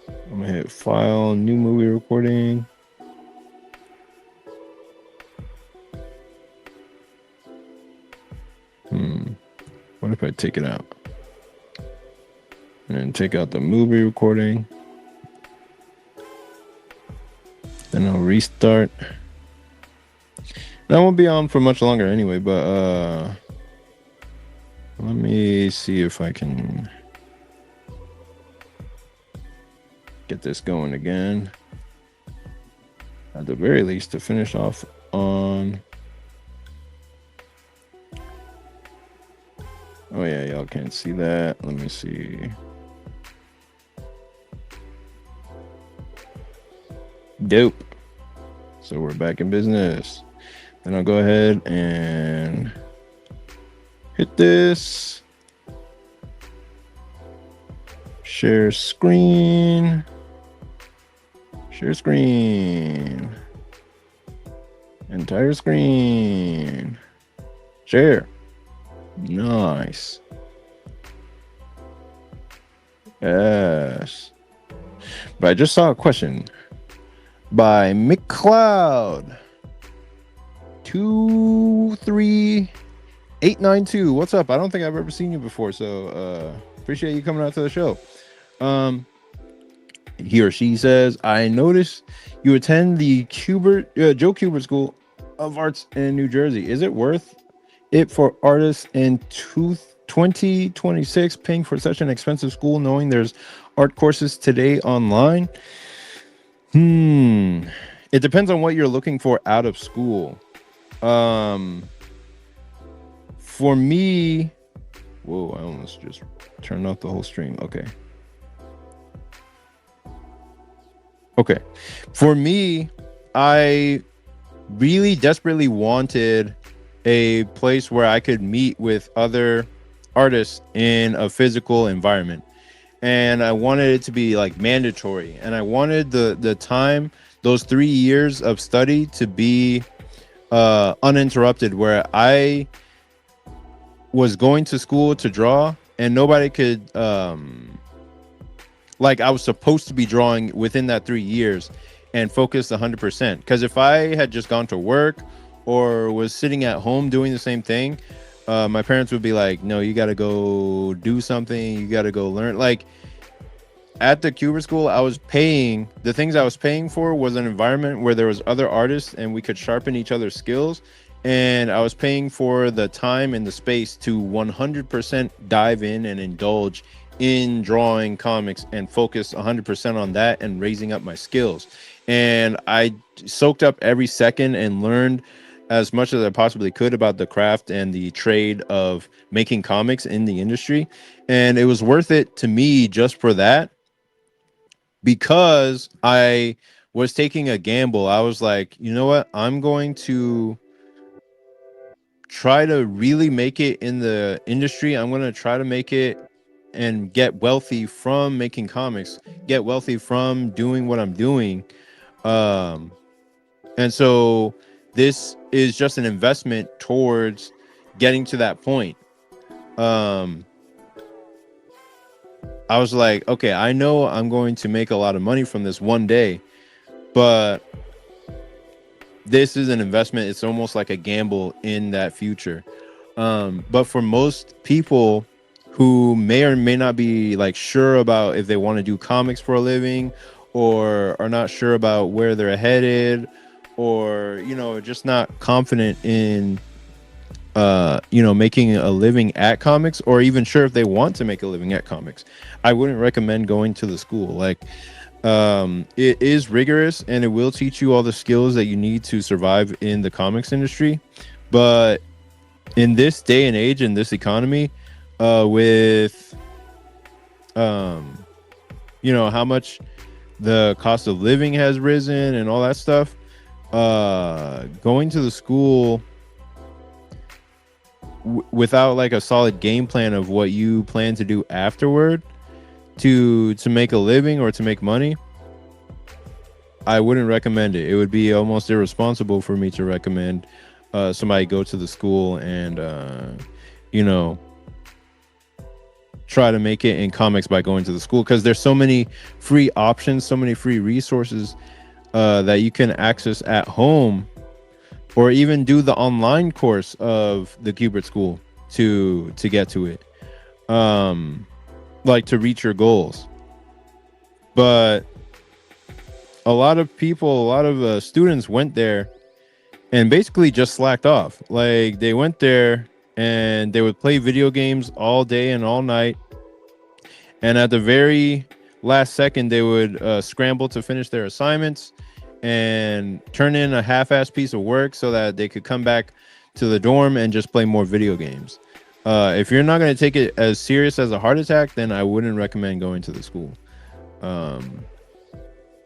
I'm gonna hit file, new movie recording. What if I take it out and then take out the movie recording? Then I'll restart. That won't be on for much longer anyway, but let me see if I can get this going again. At the very least, to finish off on. Oh yeah, y'all can't see that. Let me see. Dope. So we're back in business. Then I'll go ahead and hit this. Share screen. Share screen. Entire screen. Share. Nice. Yes. But I just saw a question by McCloud 23892. What's up? I don't think I've ever seen you before, so appreciate you coming out to the show. He or she says, I noticed you attend the Joe Kubert School of Arts in New Jersey. Is it worth it for artists in 2026 paying for such an expensive school, knowing there's art courses today online? It depends on what you're looking for out of school. For me, whoa, I almost just turned off the whole stream. Okay. For me, I really desperately wanted a place where I could meet with other artists in a physical environment. And I wanted it to be like mandatory. And I wanted the time, those 3 years of study, to be uninterrupted, where I was going to school to draw and nobody could like I was supposed to be drawing within that 3 years and focused 100%. Because if I had just gone to work or was sitting at home doing the same thing, my parents would be like, no, you got to go do something. You got to go learn. Like, at the Cuber school, I was paying the things I was paying for was an environment where there was other artists and we could sharpen each other's skills. And I was paying for the time and the space to 100% dive in and indulge in drawing comics and focus 100% on that and raising up my skills. And I soaked up every second and learned as much as I possibly could about the craft and the trade of making comics in the industry. And it was worth it to me just for that, because I was taking a gamble. I was like, you know what? I'm going to try to really make it in the industry. I'm going to try to make it and get wealthy from making comics, get wealthy from doing what I'm doing. Um, and so this is just an investment towards getting to that point. Um, I was like, okay, I know I'm going to make a lot of money from this one day, but this is an investment. It's almost like a gamble in that future. But for most people who may or may not be like sure about if they want to do comics for a living, or are not sure about where they're headed, or just not confident in making a living at comics, or even sure if they want to make a living at comics, I wouldn't recommend going to the school. Like, it is rigorous and it will teach you all the skills that you need to survive in the comics industry, but in this day and age, in this economy, with how much the cost of living has risen and all that stuff, going to the school without like a solid game plan of what you plan to do afterward to make a living or to make money, I wouldn't recommend it. It would be almost irresponsible for me to recommend somebody go to the school and try to make it in comics by going to the school, because there's so many free options, so many free resources that you can access at home, or even do the online course of the Cubert School to get to it, like to reach your goals. But a lot of people, a lot of students went there and basically just slacked off. Like, they went there and they would play video games all day and all night, and at the very last second they would scramble to finish their assignments and turn in a half-assed piece of work so that they could come back to the dorm and just play more video games. If you're not going to take it as serious as a heart attack, then I wouldn't recommend going to the school.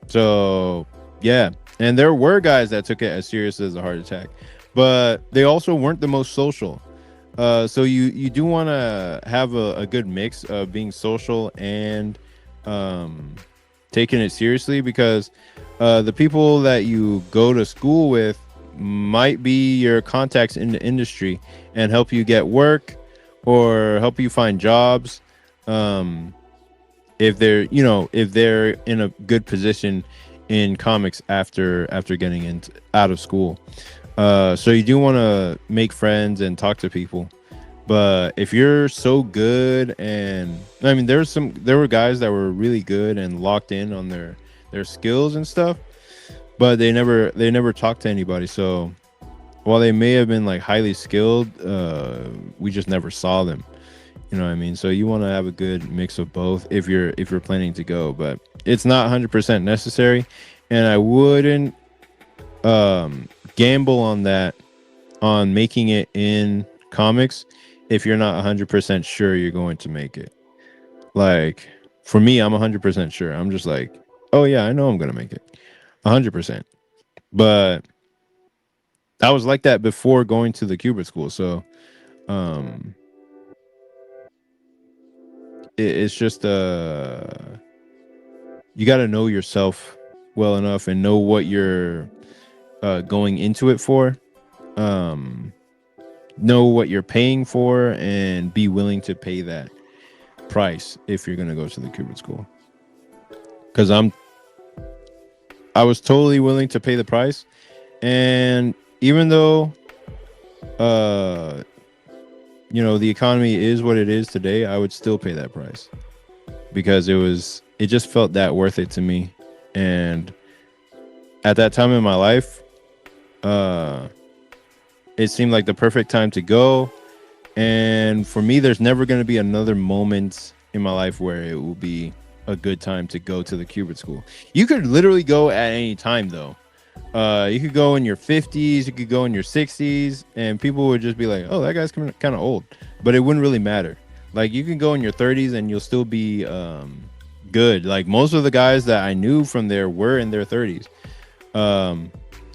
So yeah, and there were guys that took it as serious as a heart attack, but they also weren't the most social. So you do want to have a good mix of being social and taking it seriously, because the people that you go to school with might be your contacts in the industry and help you get work or help you find jobs. If they're in a good position in comics after getting out of school. So you do want to make friends and talk to people. But if you're so good, and I mean, there were guys that were really good and locked in on their skills and stuff, but they never talked to anybody. So while they may have been like highly skilled, we just never saw them. You know what I mean? So you want to have a good mix of both if you're planning to go, but it's not 100% necessary, and I wouldn't gamble on that, on making it in comics, if you're not 100% sure you're going to make it. Like, for me, I'm 100% sure. I'm just like, oh yeah, I know I'm going to make it 100%. But I was like that before going to the Cuba school. So it's just you got to know yourself well enough and know what you're going into it for. Know what you're paying for and be willing to pay that price if you're going to go to the Cuban school. Because I was totally willing to pay the price, and even though the economy is what it is today, I would still pay that price, because it just felt that worth it to me. And at that time in my life, uh it seemed like the perfect time to go. And for me, there's never going to be another moment in my life where it will be a good time to go to the Cubert school. You could literally go at any time, though. You could go in your 50s, you could go in your 60s, and people would just be like, "Oh, that guy's kind of old," but it wouldn't really matter. Like you can go in your 30s and you'll still be good. Like most of the guys that I knew from there were in their 30s,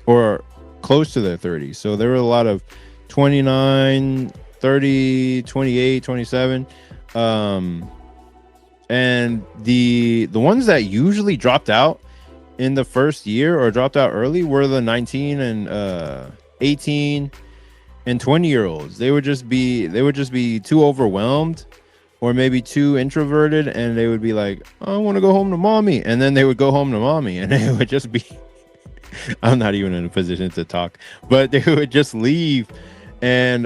or close to their 30s. So there were a lot of 29, 30, 28, 27. And the ones that usually dropped out in the first year or dropped out early were the 19 and 18 and 20-year-olds. They would just be too overwhelmed or maybe too introverted, and they would be like, I want to go home to mommy. And then they would go home to mommy, and it would just be I'm not even in a position to talk, but they would just leave, and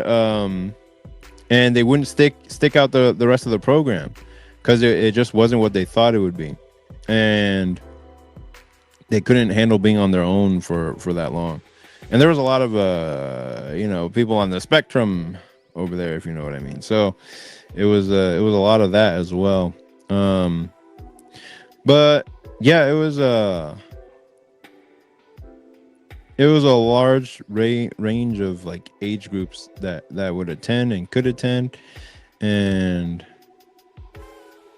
they wouldn't stick out the rest of the program because it just wasn't what they thought it would be, and they couldn't handle being on their own for that long. And there was a lot of people on the spectrum over there, if you know what I mean. So it was a lot of that as well. But yeah, it was a large range of like age groups that would attend and could attend. And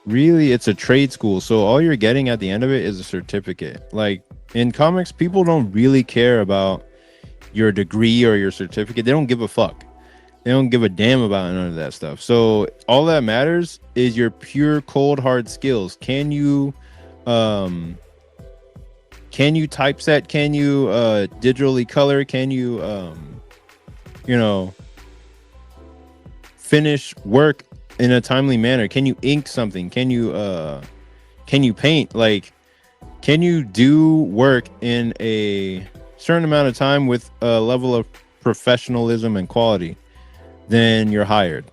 really, it's a trade school, so all you're getting at the end of it is a certificate. Like in comics, people don't really care about your degree or your certificate. They don't give a fuck. They don't give a damn about none of that stuff. So all that matters is your pure cold hard skills. Can you typeset? Can you digitally color? Can you finish work in a timely manner? Can you ink something? Can you paint? Like, can you do work in a certain amount of time with a level of professionalism and quality? Then you're hired.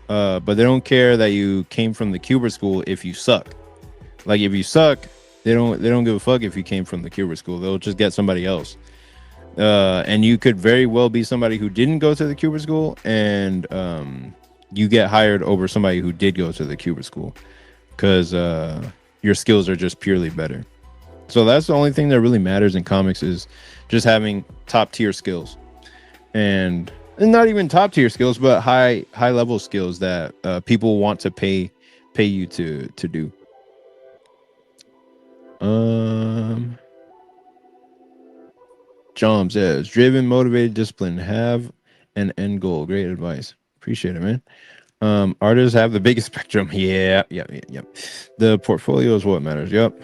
But they don't care that you came from the Cubert school if you suck. Like if you suck, they don't give a fuck if you came from the Cubert school. They'll just get somebody else. And you could very well be somebody who didn't go to the Cubert school, and you get hired over somebody who did go to the Cubert school because your skills are just purely better. So that's the only thing that really matters in comics, is just having top tier skills, and not even top tier skills, but high level skills that people want to pay you to do. John says, driven, motivated, disciplined, have an end goal. Great advice. Appreciate it, man. Artists have the biggest spectrum. Yeah. The portfolio is what matters. Yep.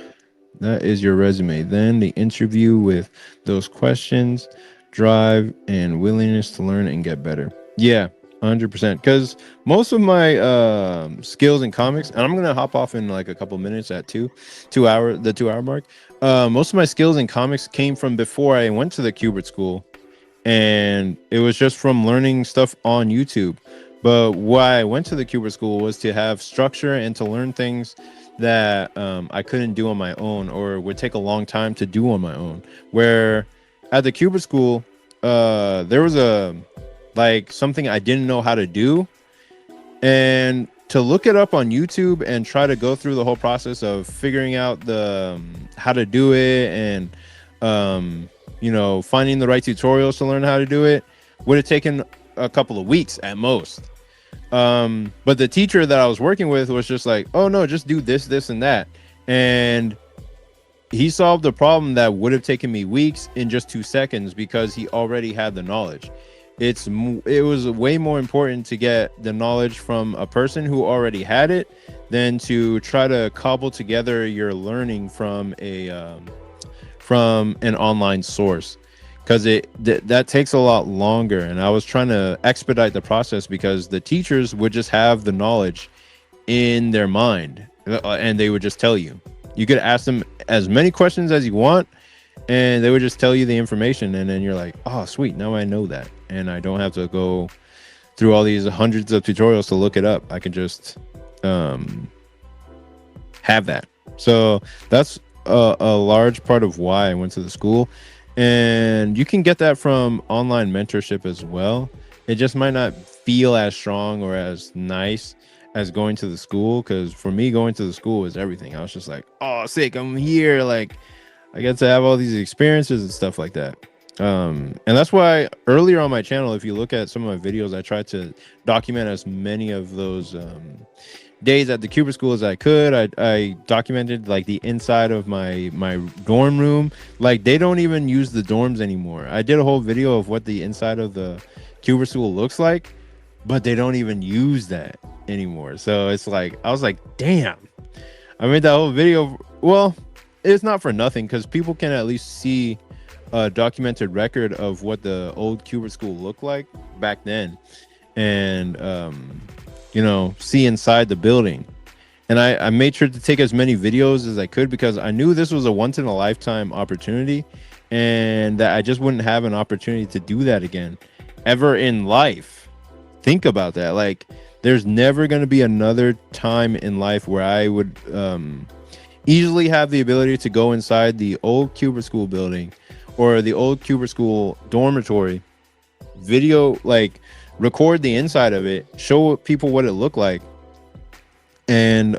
That is your resume. Then the interview with those questions, drive, and willingness to learn and get better. Yeah, 100%. Because most of my skills in comics, and I'm gonna hop off in like a couple minutes at the 2 hour mark. Most of my skills in comics came from before I went to the Cubert school, and it was just from learning stuff on YouTube. But why I went to the Cubert school was to have structure and to learn things that I couldn't do on my own, or would take a long time to do on my own. Where at the Cubert school, there was something I didn't know how to do, and to look it up on YouTube and try to go through the whole process of figuring out the how to do it, and finding the right tutorials to learn how to do it would have taken a couple of weeks at most. But the teacher that I was working with was just like, oh no, just do this and that, and he solved the problem that would have taken me weeks in just 2 seconds because he already had the knowledge. It was way more important to get the knowledge from a person who already had it than to try to cobble together your learning from an online source, because that takes a lot longer. And I was trying to expedite the process because the teachers would just have the knowledge in their mind, and they would just tell you. You could ask them as many questions as you want, and they would just tell you the information, and then you're like, oh sweet, now I know that, and I don't have to go through all these hundreds of tutorials to look it up. I can just have that So that's a large part of why I went to the school. And you can get that from online mentorship as well. It just might not feel as strong or as nice as going to the school. Because for me, going to the school was everything. I was just like, oh, sick, I'm here. Like, I get to have all these experiences and stuff like that. And that's why earlier on my channel, if you look at some of my videos, I tried to document as many of those days at the Cuba school as I could. I documented like the inside of my dorm room. Like they don't even use the dorms anymore. I did a whole video of what the inside of the Cuba school looks like, but they don't even use that anymore. So it's like I was like, damn. I made that whole video. Well, it's not for nothing because people can at least see a documented record of what the old Cuba school looked like back then, and see inside the building. And I made sure to take as many videos as I could because I knew this was a once in a lifetime opportunity and that I just wouldn't have an opportunity to do that again ever in life. Think about that. Like there's never going to be another time in life where I would easily have the ability to go inside the old Cuba school building or the old Cuba school dormitory, video, like record the inside of it, show people what it looked like, and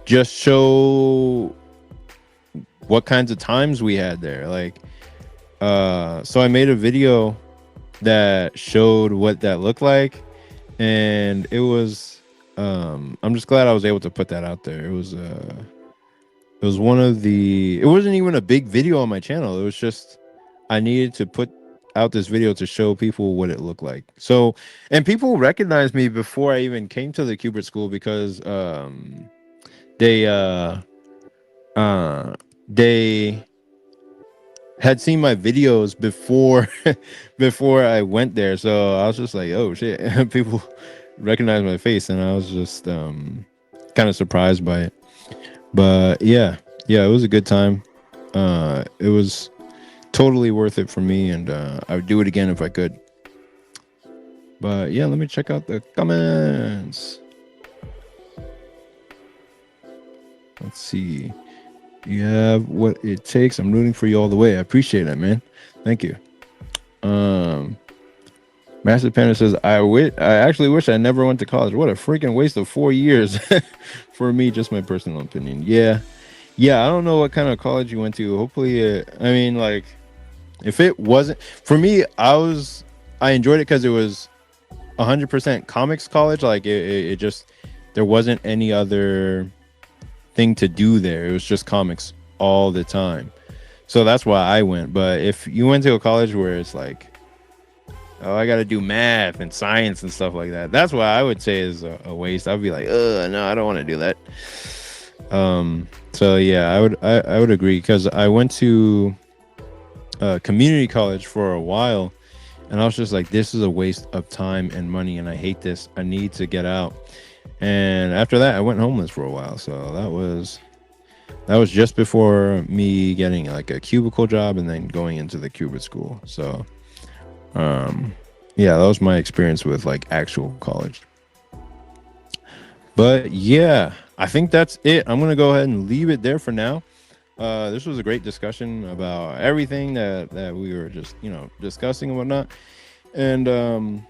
just show what kinds of times we had there. Like so I made a video that showed what that looked like, and it was I'm just glad I was able to put that out there. It was one of the, it wasn't even a big video on my channel. It was just I needed to put out this video to show people what it looked like. So, and people recognized me before I even came to the Cubert school because they they had seen my videos before before I went there. So I was just like, oh shit, people recognized my face, and I was just kind of surprised by it. But yeah, it was a good time. It was totally worth it for me, and I would do it again if I could. But yeah, let me check out the comments. Let's see. You have what it takes. I'm rooting for you all the way. I appreciate it, man. Thank you. Master Panda says, I actually wish I never went to college. What a freaking waste of 4 years. For me, just my personal opinion. Yeah, I don't know what kind of college you went to. Hopefully, I mean, like, if it wasn't for me, I enjoyed it because it was 100% comics college. Like it just, there wasn't any other thing to do there. It was just comics all the time. So that's why I went. But if you went to a college where it's like, oh, I got to do math and science and stuff like that, that's what I would say is a waste. I'd be like, no, I don't want to do that. So yeah, I would agree, because I went to community college for a while, and I was just like, this is a waste of time and money, and I hate this. I need to get out. And after that, I went homeless for a while. So that was just before me getting like a cubicle job and then going into the Cuba school. So yeah, that was my experience with like actual college. But yeah, I think that's it. I'm gonna go ahead and leave it there for now. This was a great discussion about everything that we were just discussing and whatnot. And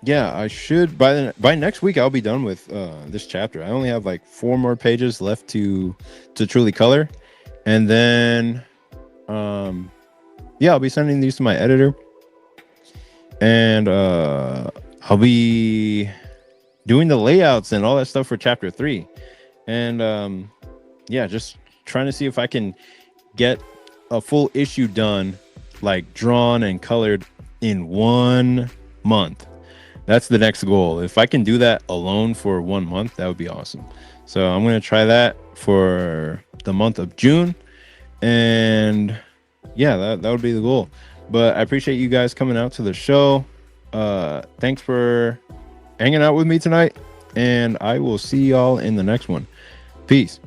yeah, I should by next week I'll be done with this chapter. I only have like 4 more pages left to truly color, and then yeah, I'll be sending these to my editor, and I'll be doing the layouts and all that stuff for chapter 3. And yeah, just trying to see if I can get a full issue done, like drawn and colored in 1 month. That's the next goal. If I can do that alone for 1 month, that would be awesome. So I'm going to try that for the month of June. And yeah, that would be the goal. But I appreciate you guys coming out to the show. Thanks for hanging out with me tonight. And I will see y'all in the next one. Peace.